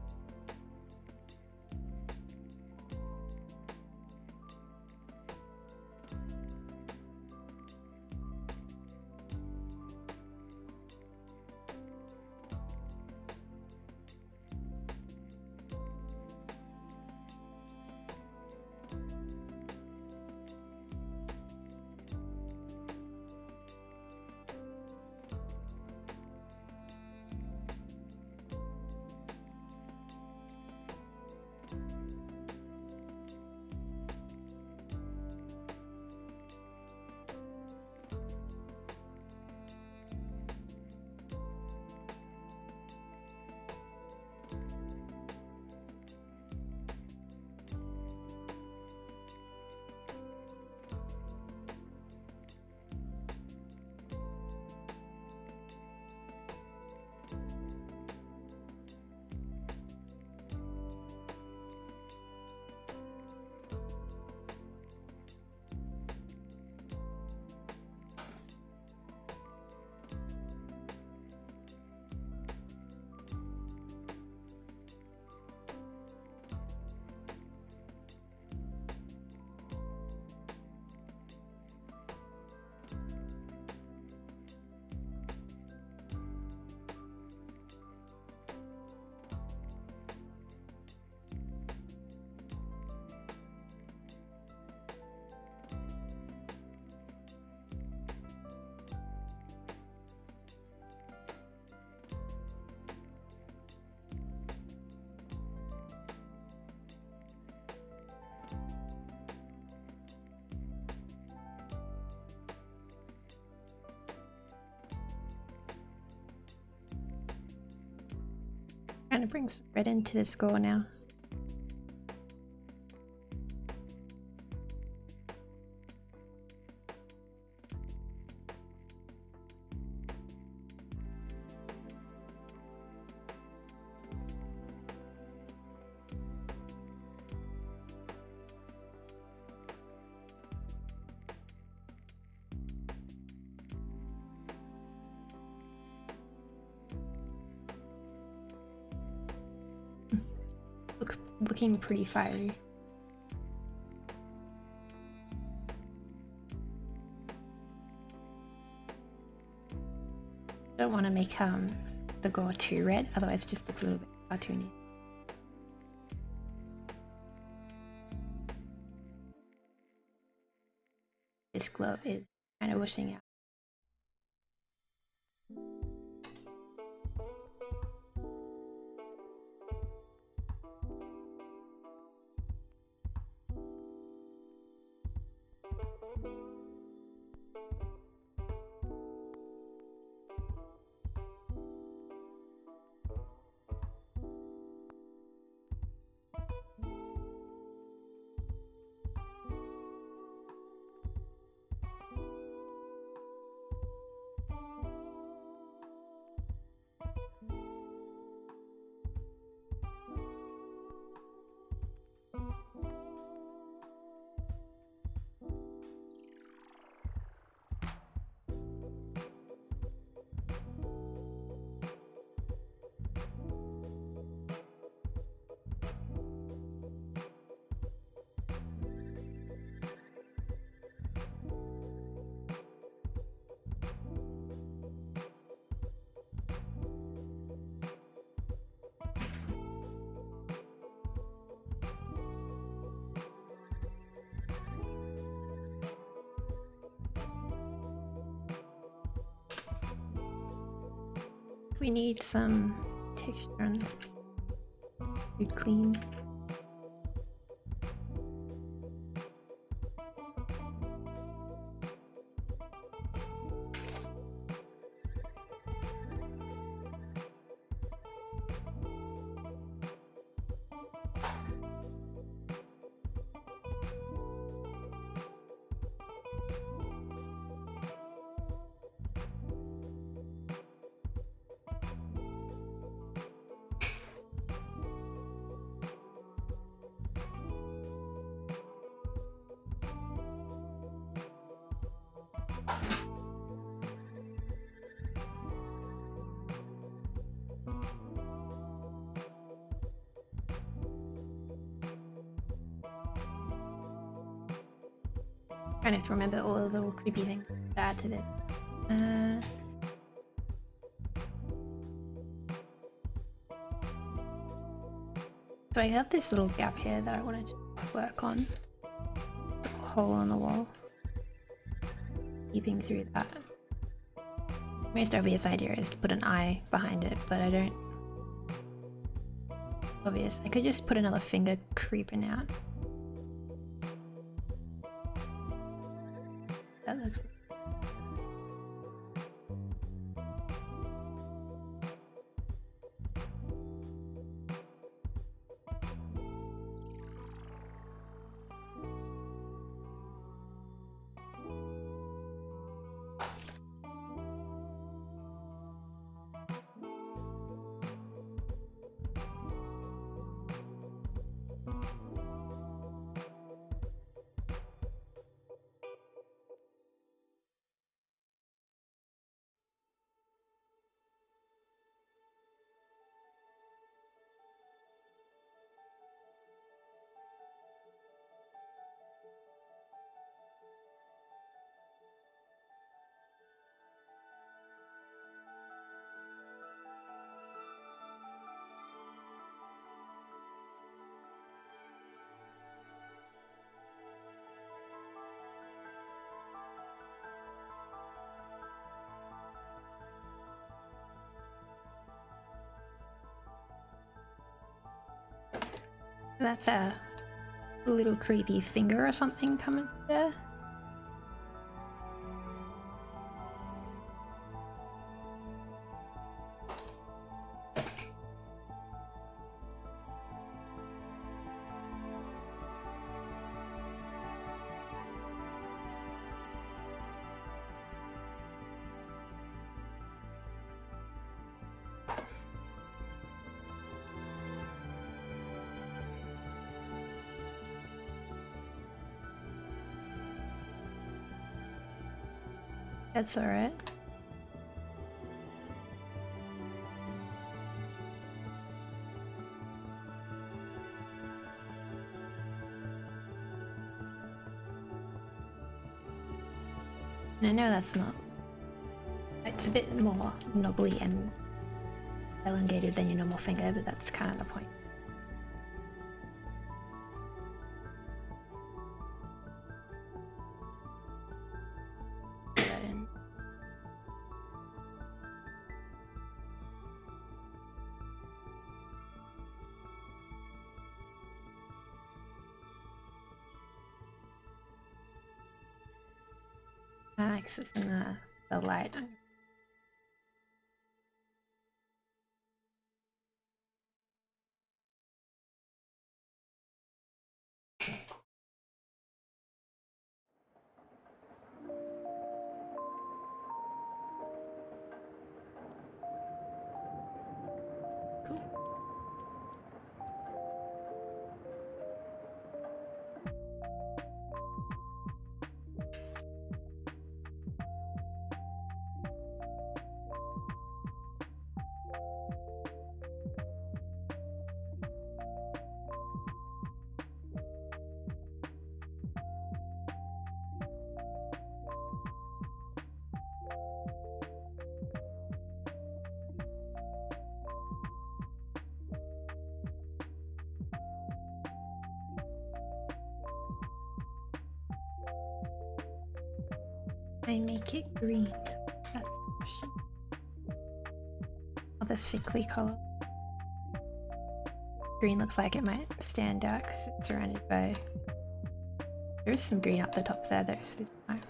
kind of brings red into the score now. Looking pretty fiery. Don't want to make the gore too red, otherwise it just looks a little bit cartoony. This glove is kind of washing out. We need some texture on this. Good clean. Trying to remember all the little creepy things to add to this. So I got this little gap here that I wanted to work on. A hole on the wall. Peeping through that. Most obvious idea is to put an eye behind it, but I don't. Obvious. I could just put another finger creeping out. That looks. That's a little creepy finger or something coming through there. That's alright. And I know that's not. It's a bit more knobbly and elongated than your normal finger, but that's kind of the point. Accessing the light. I make it green. That's the question. The sickly color. Green looks like it might stand out because it's surrounded by. There is some green up the top there though, so this might be.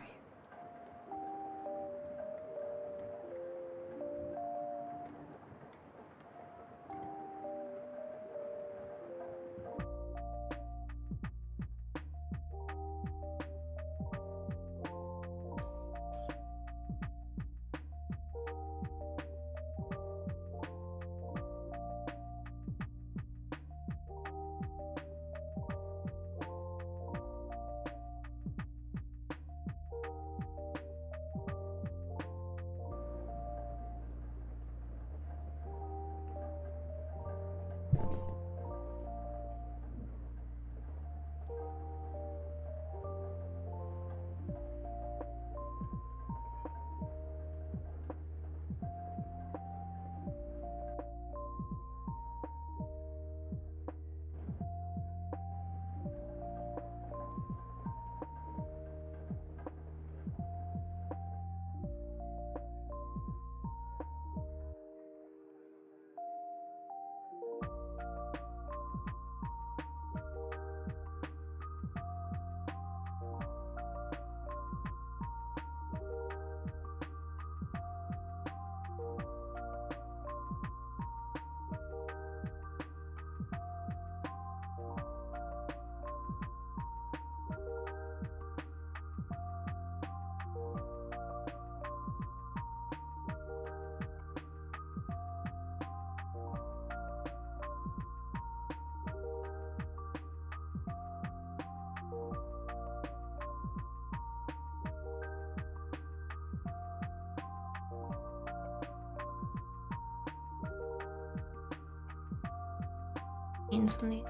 On the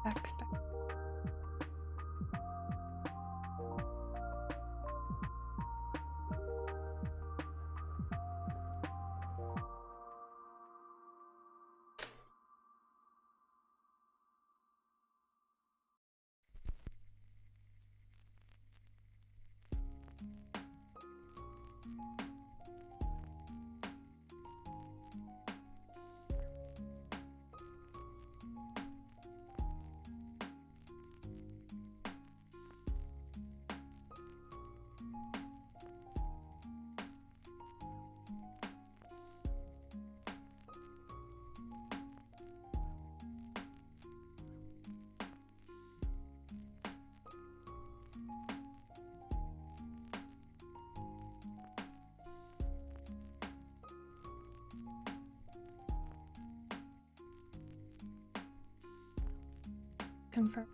back spec. Confirm.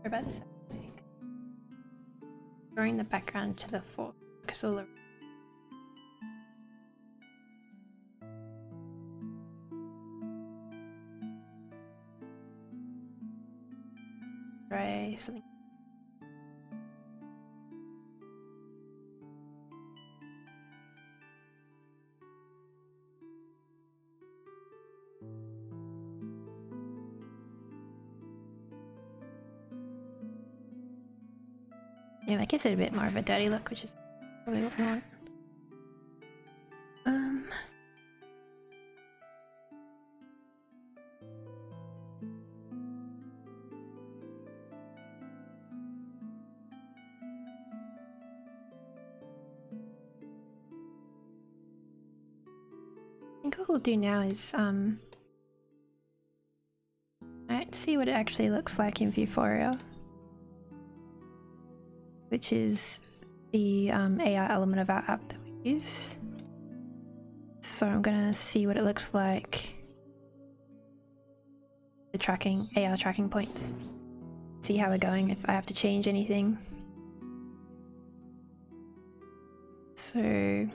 about this. Drawing the background to the fourth Cthulhu. Try something. Yeah, that gives it a bit more of a dirty look, which is probably what we want. I think what we'll do now is let's see what it actually looks like in Vuforia, which is the AR element of our app that we use. So I'm gonna see what it looks like. The tracking, AR tracking points. See how we're going, if I have to change anything. So...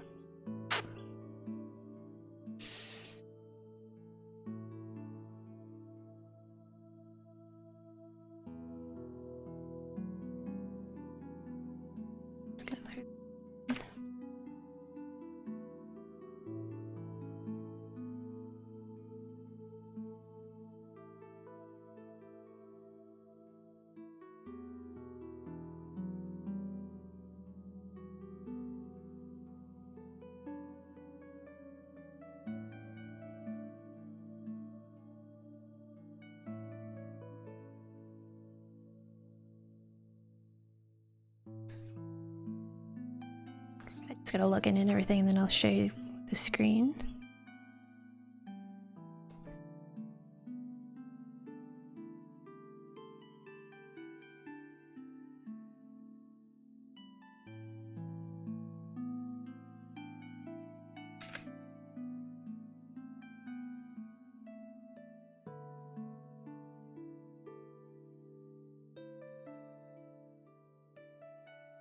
Just gotta log in and everything, and then I'll show you the screen.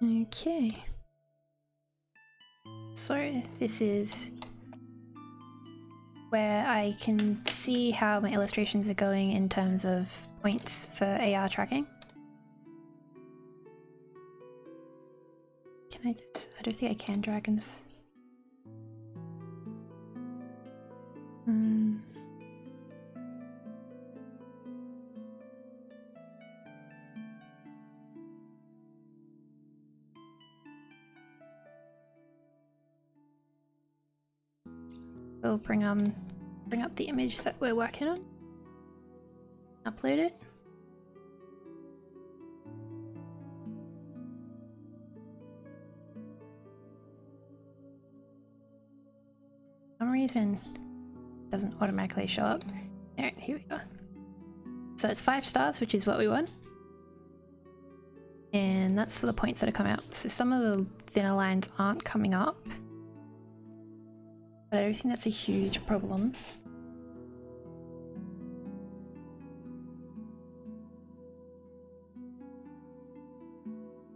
Okay. So this is where I can see how my illustrations are going in terms of points for AR tracking. Can I just... I don't think I can drag in this. We'll bring up the image that we're working on. Upload it. For some reason it doesn't automatically show up. Alright, here we go. So it's 5 stars, which is what we want. And that's for the points that are coming out. So some of the thinner lines aren't coming up. But I don't think that's a huge problem.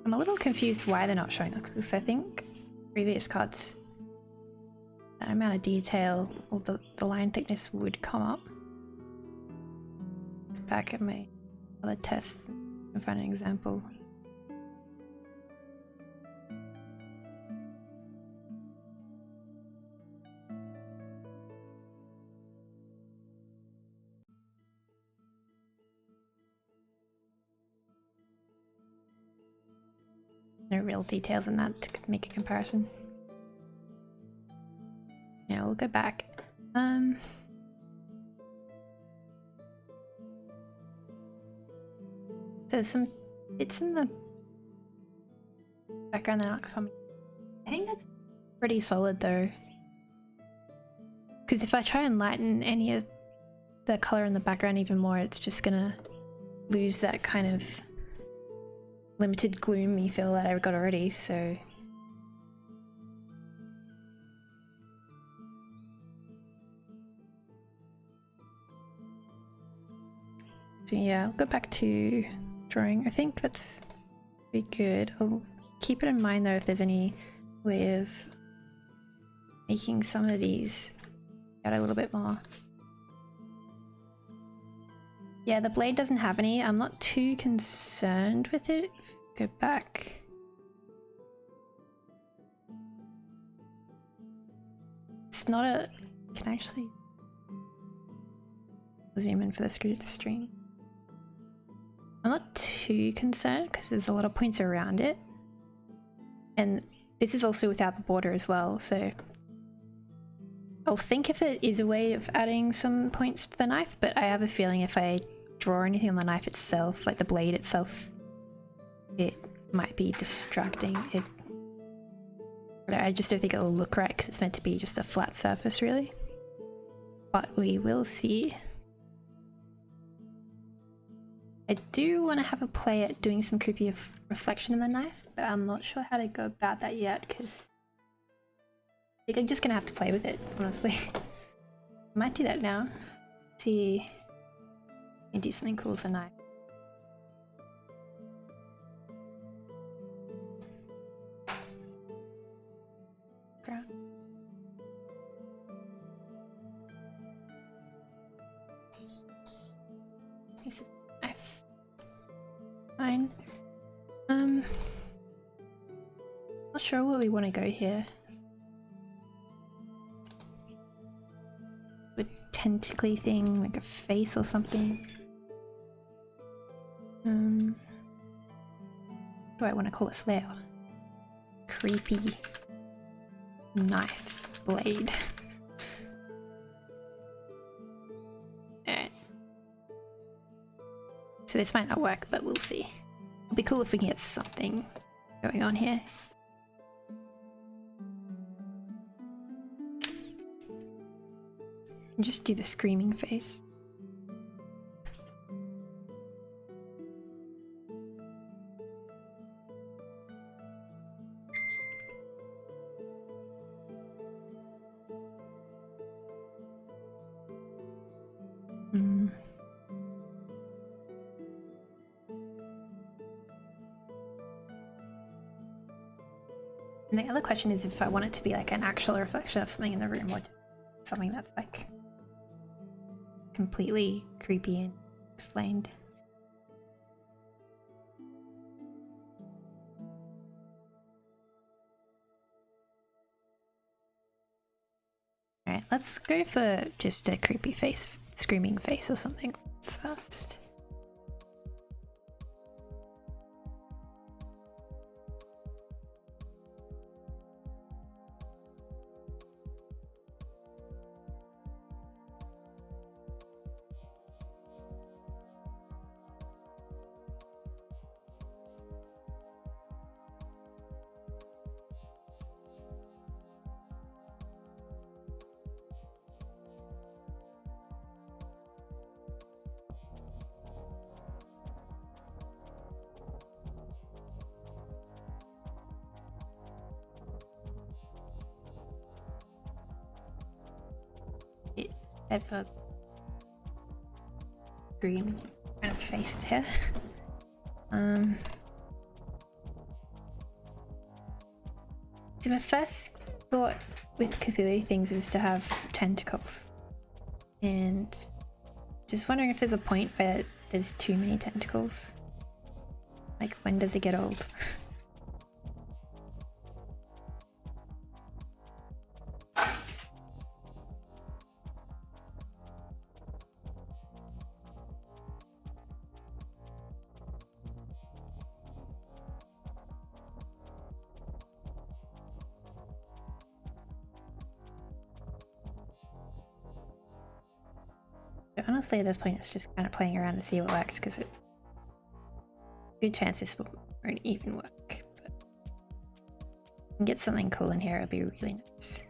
I'm a little confused why they're not showing up, because I think previous cards, that amount of detail or the line thickness would come up. Back at my other tests and find an example. No real details in that to make a comparison. Yeah, we'll go back. There's some bits in the background that aren't coming. I think that's pretty solid though. Because if I try and lighten any of the color in the background even more, it's just gonna lose that kind of limited gloomy feel that I got already, so... So yeah, I'll go back to drawing. I think that's pretty good. I'll keep it in mind though if there's any way of making some of these out a little bit more. Yeah, the blade doesn't have any. I'm not too concerned with it. Go back. It's not a... Can I actually zoom in for the stream? I'm not too concerned because there's a lot of points around it. And this is also without the border as well, so I'll think if there is a way of adding some points to the knife, but I have a feeling if I draw anything on the knife itself, like the blade itself, it might be distracting. But I just don't think it'll look right because it's meant to be just a flat surface, really. But we will see. I do want to have a play at doing some creepy reflection in the knife, but I'm not sure how to go about that yet because I think I'm just gonna have to play with it, honestly. I might do that now. See, and do something cool with the knife. This is the knife. Fine. Not sure where we want to go here. With tentacly thing, like a face or something. What do I want to call this layer? Creepy knife blade. Alright. So this might not work, but we'll see. It'll be cool if we can get something going on here. And just do the screaming face. And the other question is if I want it to be like an actual reflection of something in the room or just something that's like completely creepy and explained. Alright, let's go for just a creepy face, screaming face or something first. Ever green kind of face there. So my first thought with Cthulhu things is to have tentacles, and just wondering if there's a point where there's too many tentacles. Like, when does it get old? Honestly, at this point, it's just kind of playing around to see what works, because it good chance this won't even work. But if we can get something cool in here, it'll be really nice.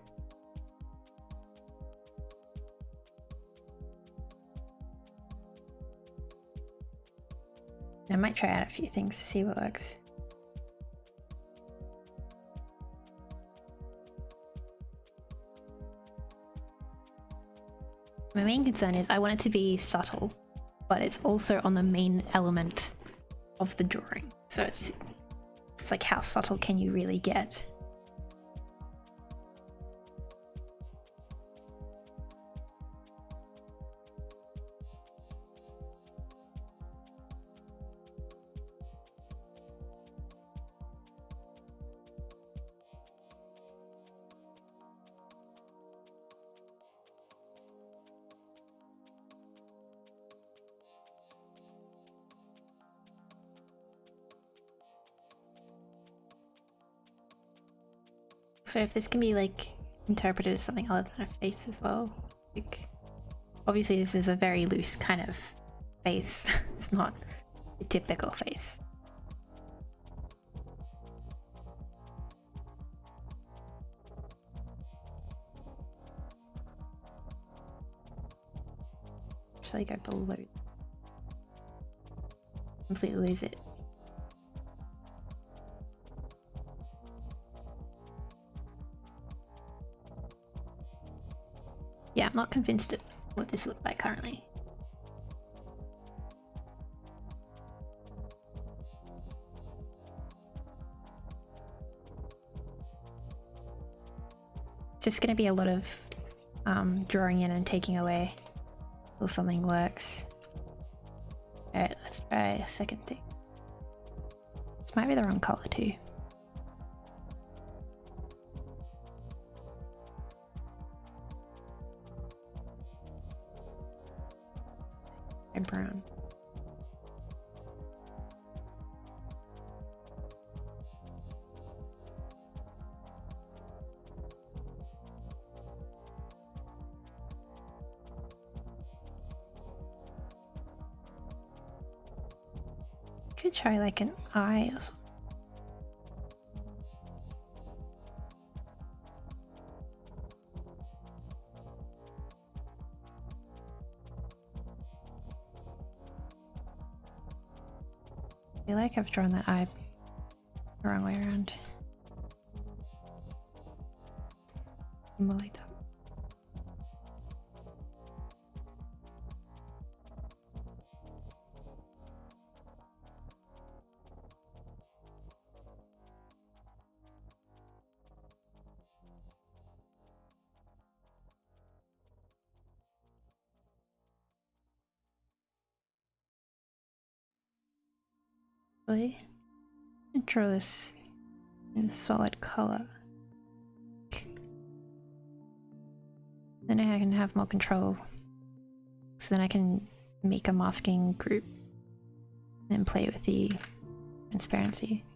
And I might try out a few things to see what works. My main concern is I want it to be subtle, but it's also on the main element of the drawing. So it's like, how subtle can you really get? So if this can be like interpreted as something other than a face as well, like obviously this is a very loose kind of face. It's not a typical face. Actually go below. Completely lose it. Yeah, I'm not convinced at what this looks like currently. It's just going to be a lot of drawing in and taking away till something works. Alright, let's try a second thing. This might be the wrong color too. Brown. Could try like an eye or something. I feel like I've drawn that eye the wrong way around. More like that. And draw this in solid color. Then I can have more control. So then I can make a masking group and play with the transparency.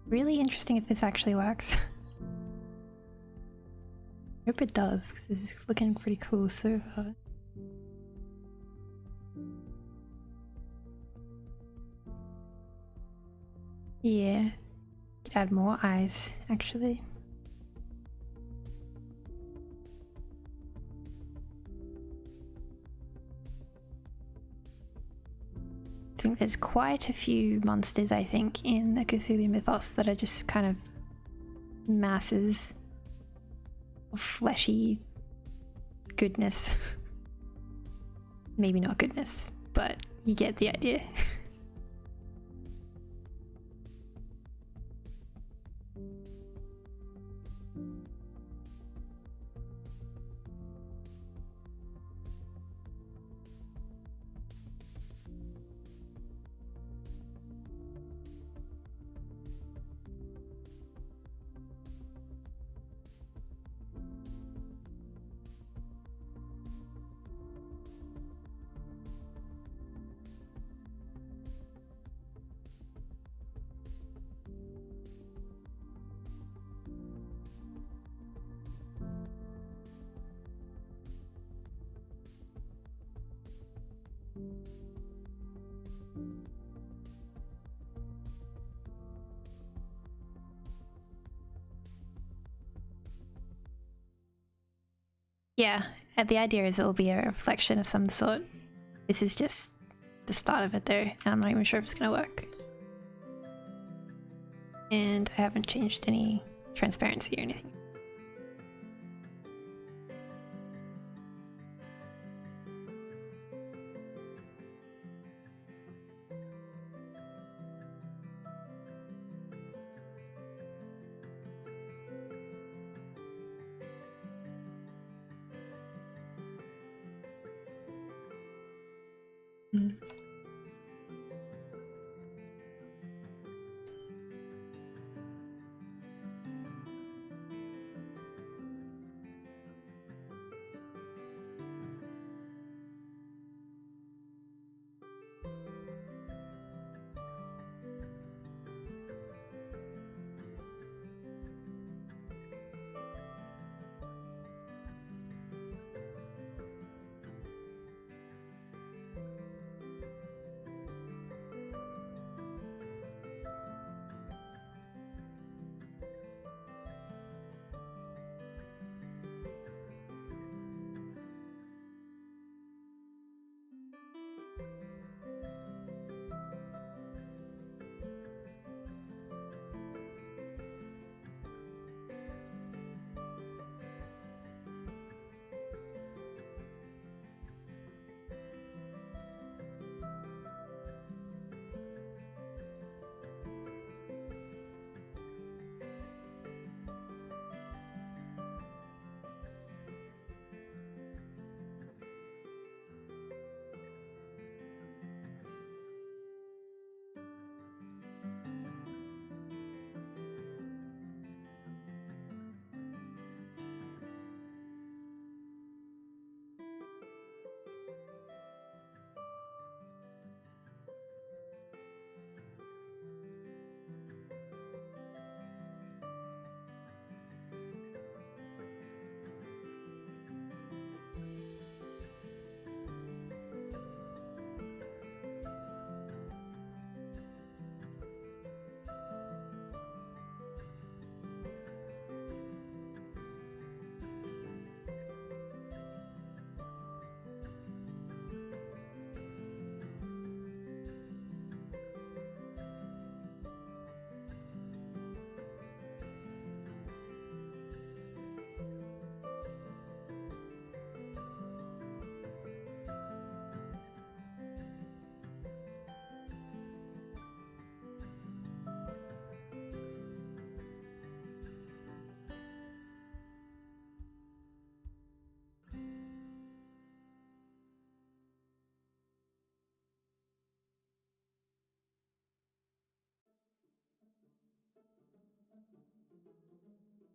Really interesting if this actually works. Hope it does, because it's looking pretty cool so far. Yeah. Could add more eyes, actually. I think there's quite a few monsters, I think, in the Cthulhu mythos that are just kind of masses of fleshy goodness. Maybe not goodness, but you get the idea. Yeah, the idea is it'll be a reflection of some sort. This is just the start of it though, and I'm not even sure if it's gonna work. And I haven't changed any transparency or anything.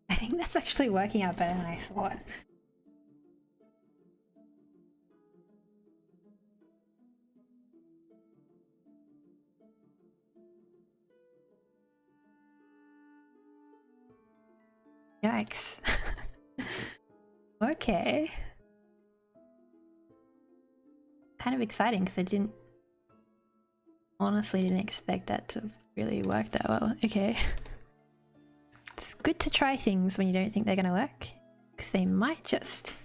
I think that's actually working out better than I thought. Yikes. Okay. Kind of exciting because I honestly didn't expect that to really work that well. Okay. It's good to try things when you don't think they're gonna work, because they might just.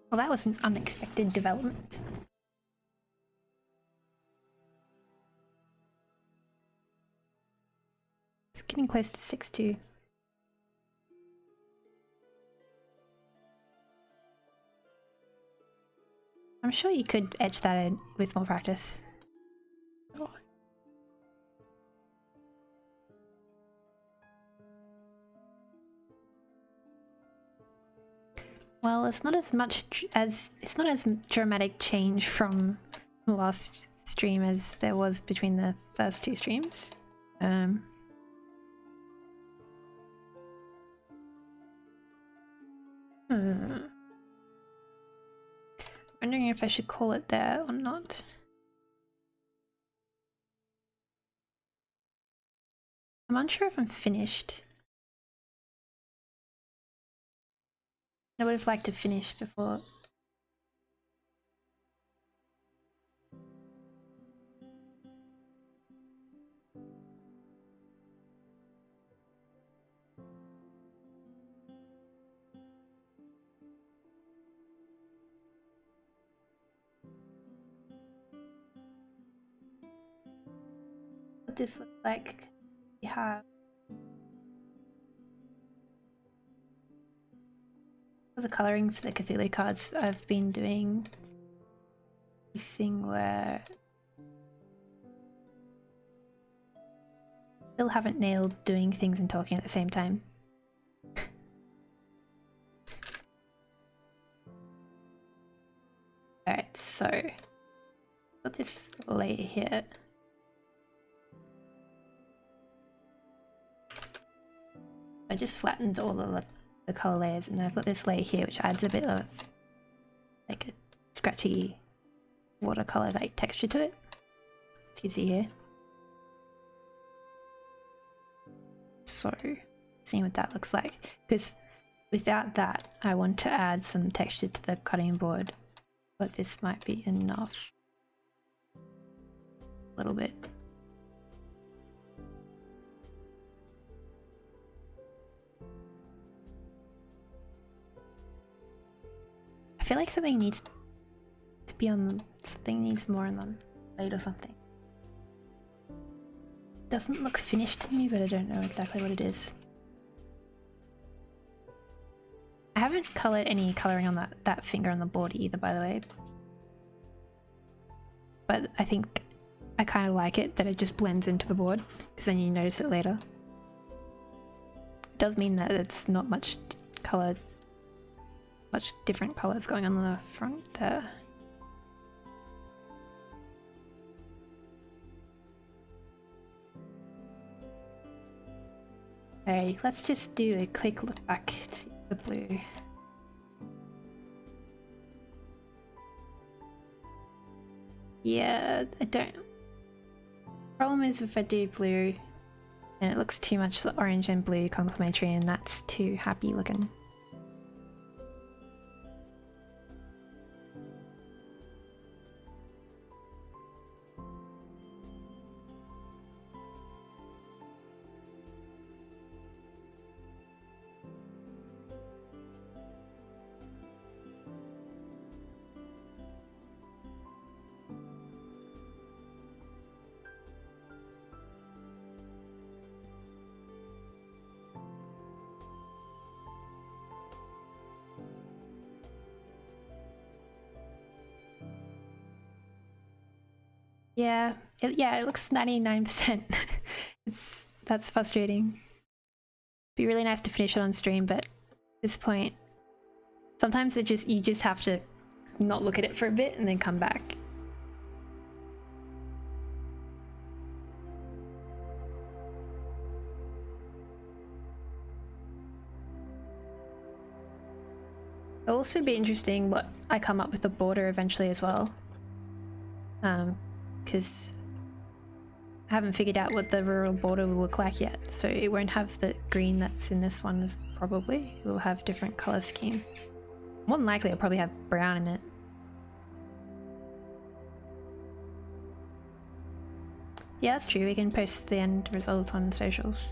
Well, that was an unexpected development. It's getting close to 6-2. I'm sure you could edge that in with more practice. Oh. Well, it's not as much it's not as dramatic change from the last stream as there was between the first two streams. Wondering if I should call it there or not. I'm unsure if I'm finished. I would have liked to finish before. What this looks like. We have for the colouring for the Cthulhu cards. I've been doing a thing where still haven't nailed doing things and talking at the same time. Alright, so got this layer here. I just flattened all the colour layers, and then I've got this layer here which adds a bit of like a scratchy watercolour like texture to it, as you see here. So seeing what that looks like, because without that I want to add some texture to the cutting board, but this might be enough. A little bit. I feel like something needs to be on, something needs more on the plate or something. Doesn't look finished to me, but I don't know exactly what it is. I haven't coloured any colouring on that finger on the board either, by the way. But I think I kind of like it that it just blends into the board, because then you notice it later. It does mean that it's not much colour, much different colours going on the front there. Alright, let's just do a quick look back to see the blue. Yeah, I don't. Problem is if I do blue and it looks too much orange and blue complementary, and that's too happy looking. Yeah, it looks 99%. That's frustrating. Be really nice to finish it on stream, but at this point, sometimes you just have to not look at it for a bit and then come back. It'll also be interesting what I come up with the border eventually as well. Because I haven't figured out what the rural border will look like yet, so it won't have the green that's in this one probably. It will have different colour scheme. More than likely it'll probably have brown in it. Yeah, that's true, we can post the end result on socials.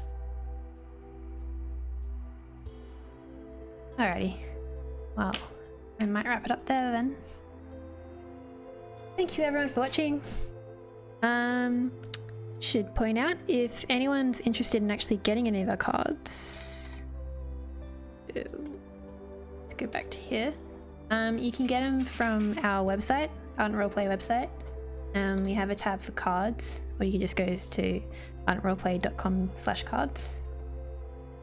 Alrighty. Well, I might wrap it up there then. Thank you everyone for watching. Should point out, if anyone's interested in actually getting any of the cards, let's go back to here. You can get them from our website, Ardent Roleplay website. We have a tab for cards, or you can just go to ardentroleplay.com/cards.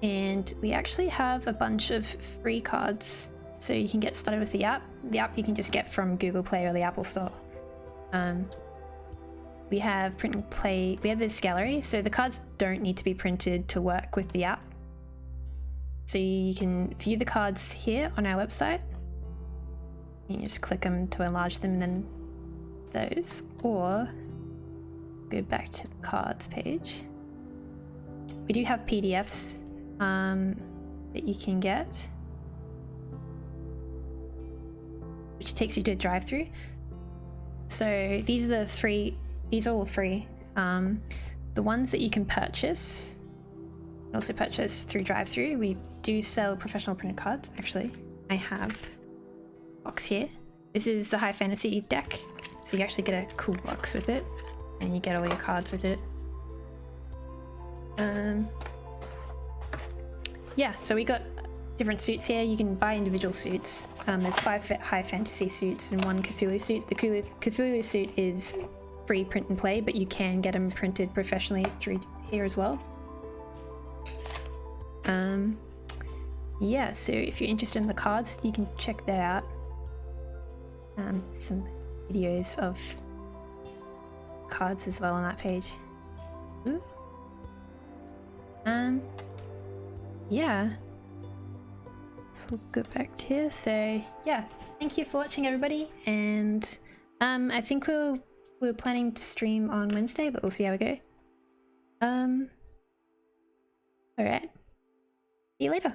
And we actually have a bunch of free cards, so you can get started with the app. The app you can just get from Google Play or the Apple Store. We have print and play, we have this gallery, so the cards don't need to be printed to work with the app. So you can view the cards here on our website. You can just click them to enlarge them and then those, or go back to the cards page. We do have PDFs that you can get, which takes you to a drive-through. So these are these are all free. The ones that you can purchase, also purchase through drive-through. We do sell professional printed cards. Actually, I have a box here. This is the High Fantasy deck, so you actually get a cool box with it, and you get all your cards with it. Yeah, so we got different suits here. You can buy individual suits. There's 5 High Fantasy suits and 1 Cthulhu suit. The Cthulhu suit is free print and play, but you can get them printed professionally through here as well. Yeah, so if you're interested in the cards, you can check that out. Some videos of cards as well on that page. Ooh. Yeah. So we'll go back to here. So yeah, thank you for watching everybody, and I think we're planning to stream on Wednesday, but we'll see how we go. Alright. See you later.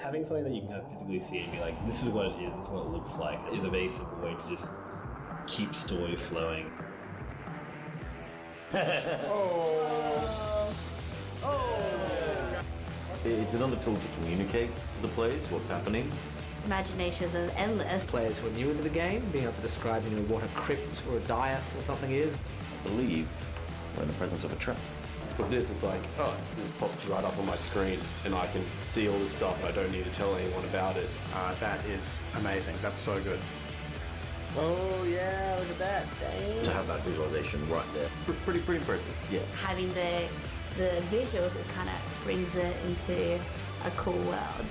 Having something that you can kind of physically see and be like, this is what it is, this is what it looks like, is a very simple way to just keep story flowing. It's another tool to communicate to the players what's happening. Imaginations are endless. Players who are newer to the game, being able to describe, what a crypt or a dais or something is. I believe we're in the presence of a trap. With this, it's like, oh, this pops right up on my screen, and I can see all this stuff, and I don't need to tell anyone about it. That is amazing. That's so good. Oh yeah, look at that. Dang. To have that visualization right there. Pretty impressive. Yeah. Having the visuals, it kind of brings it into a cool world.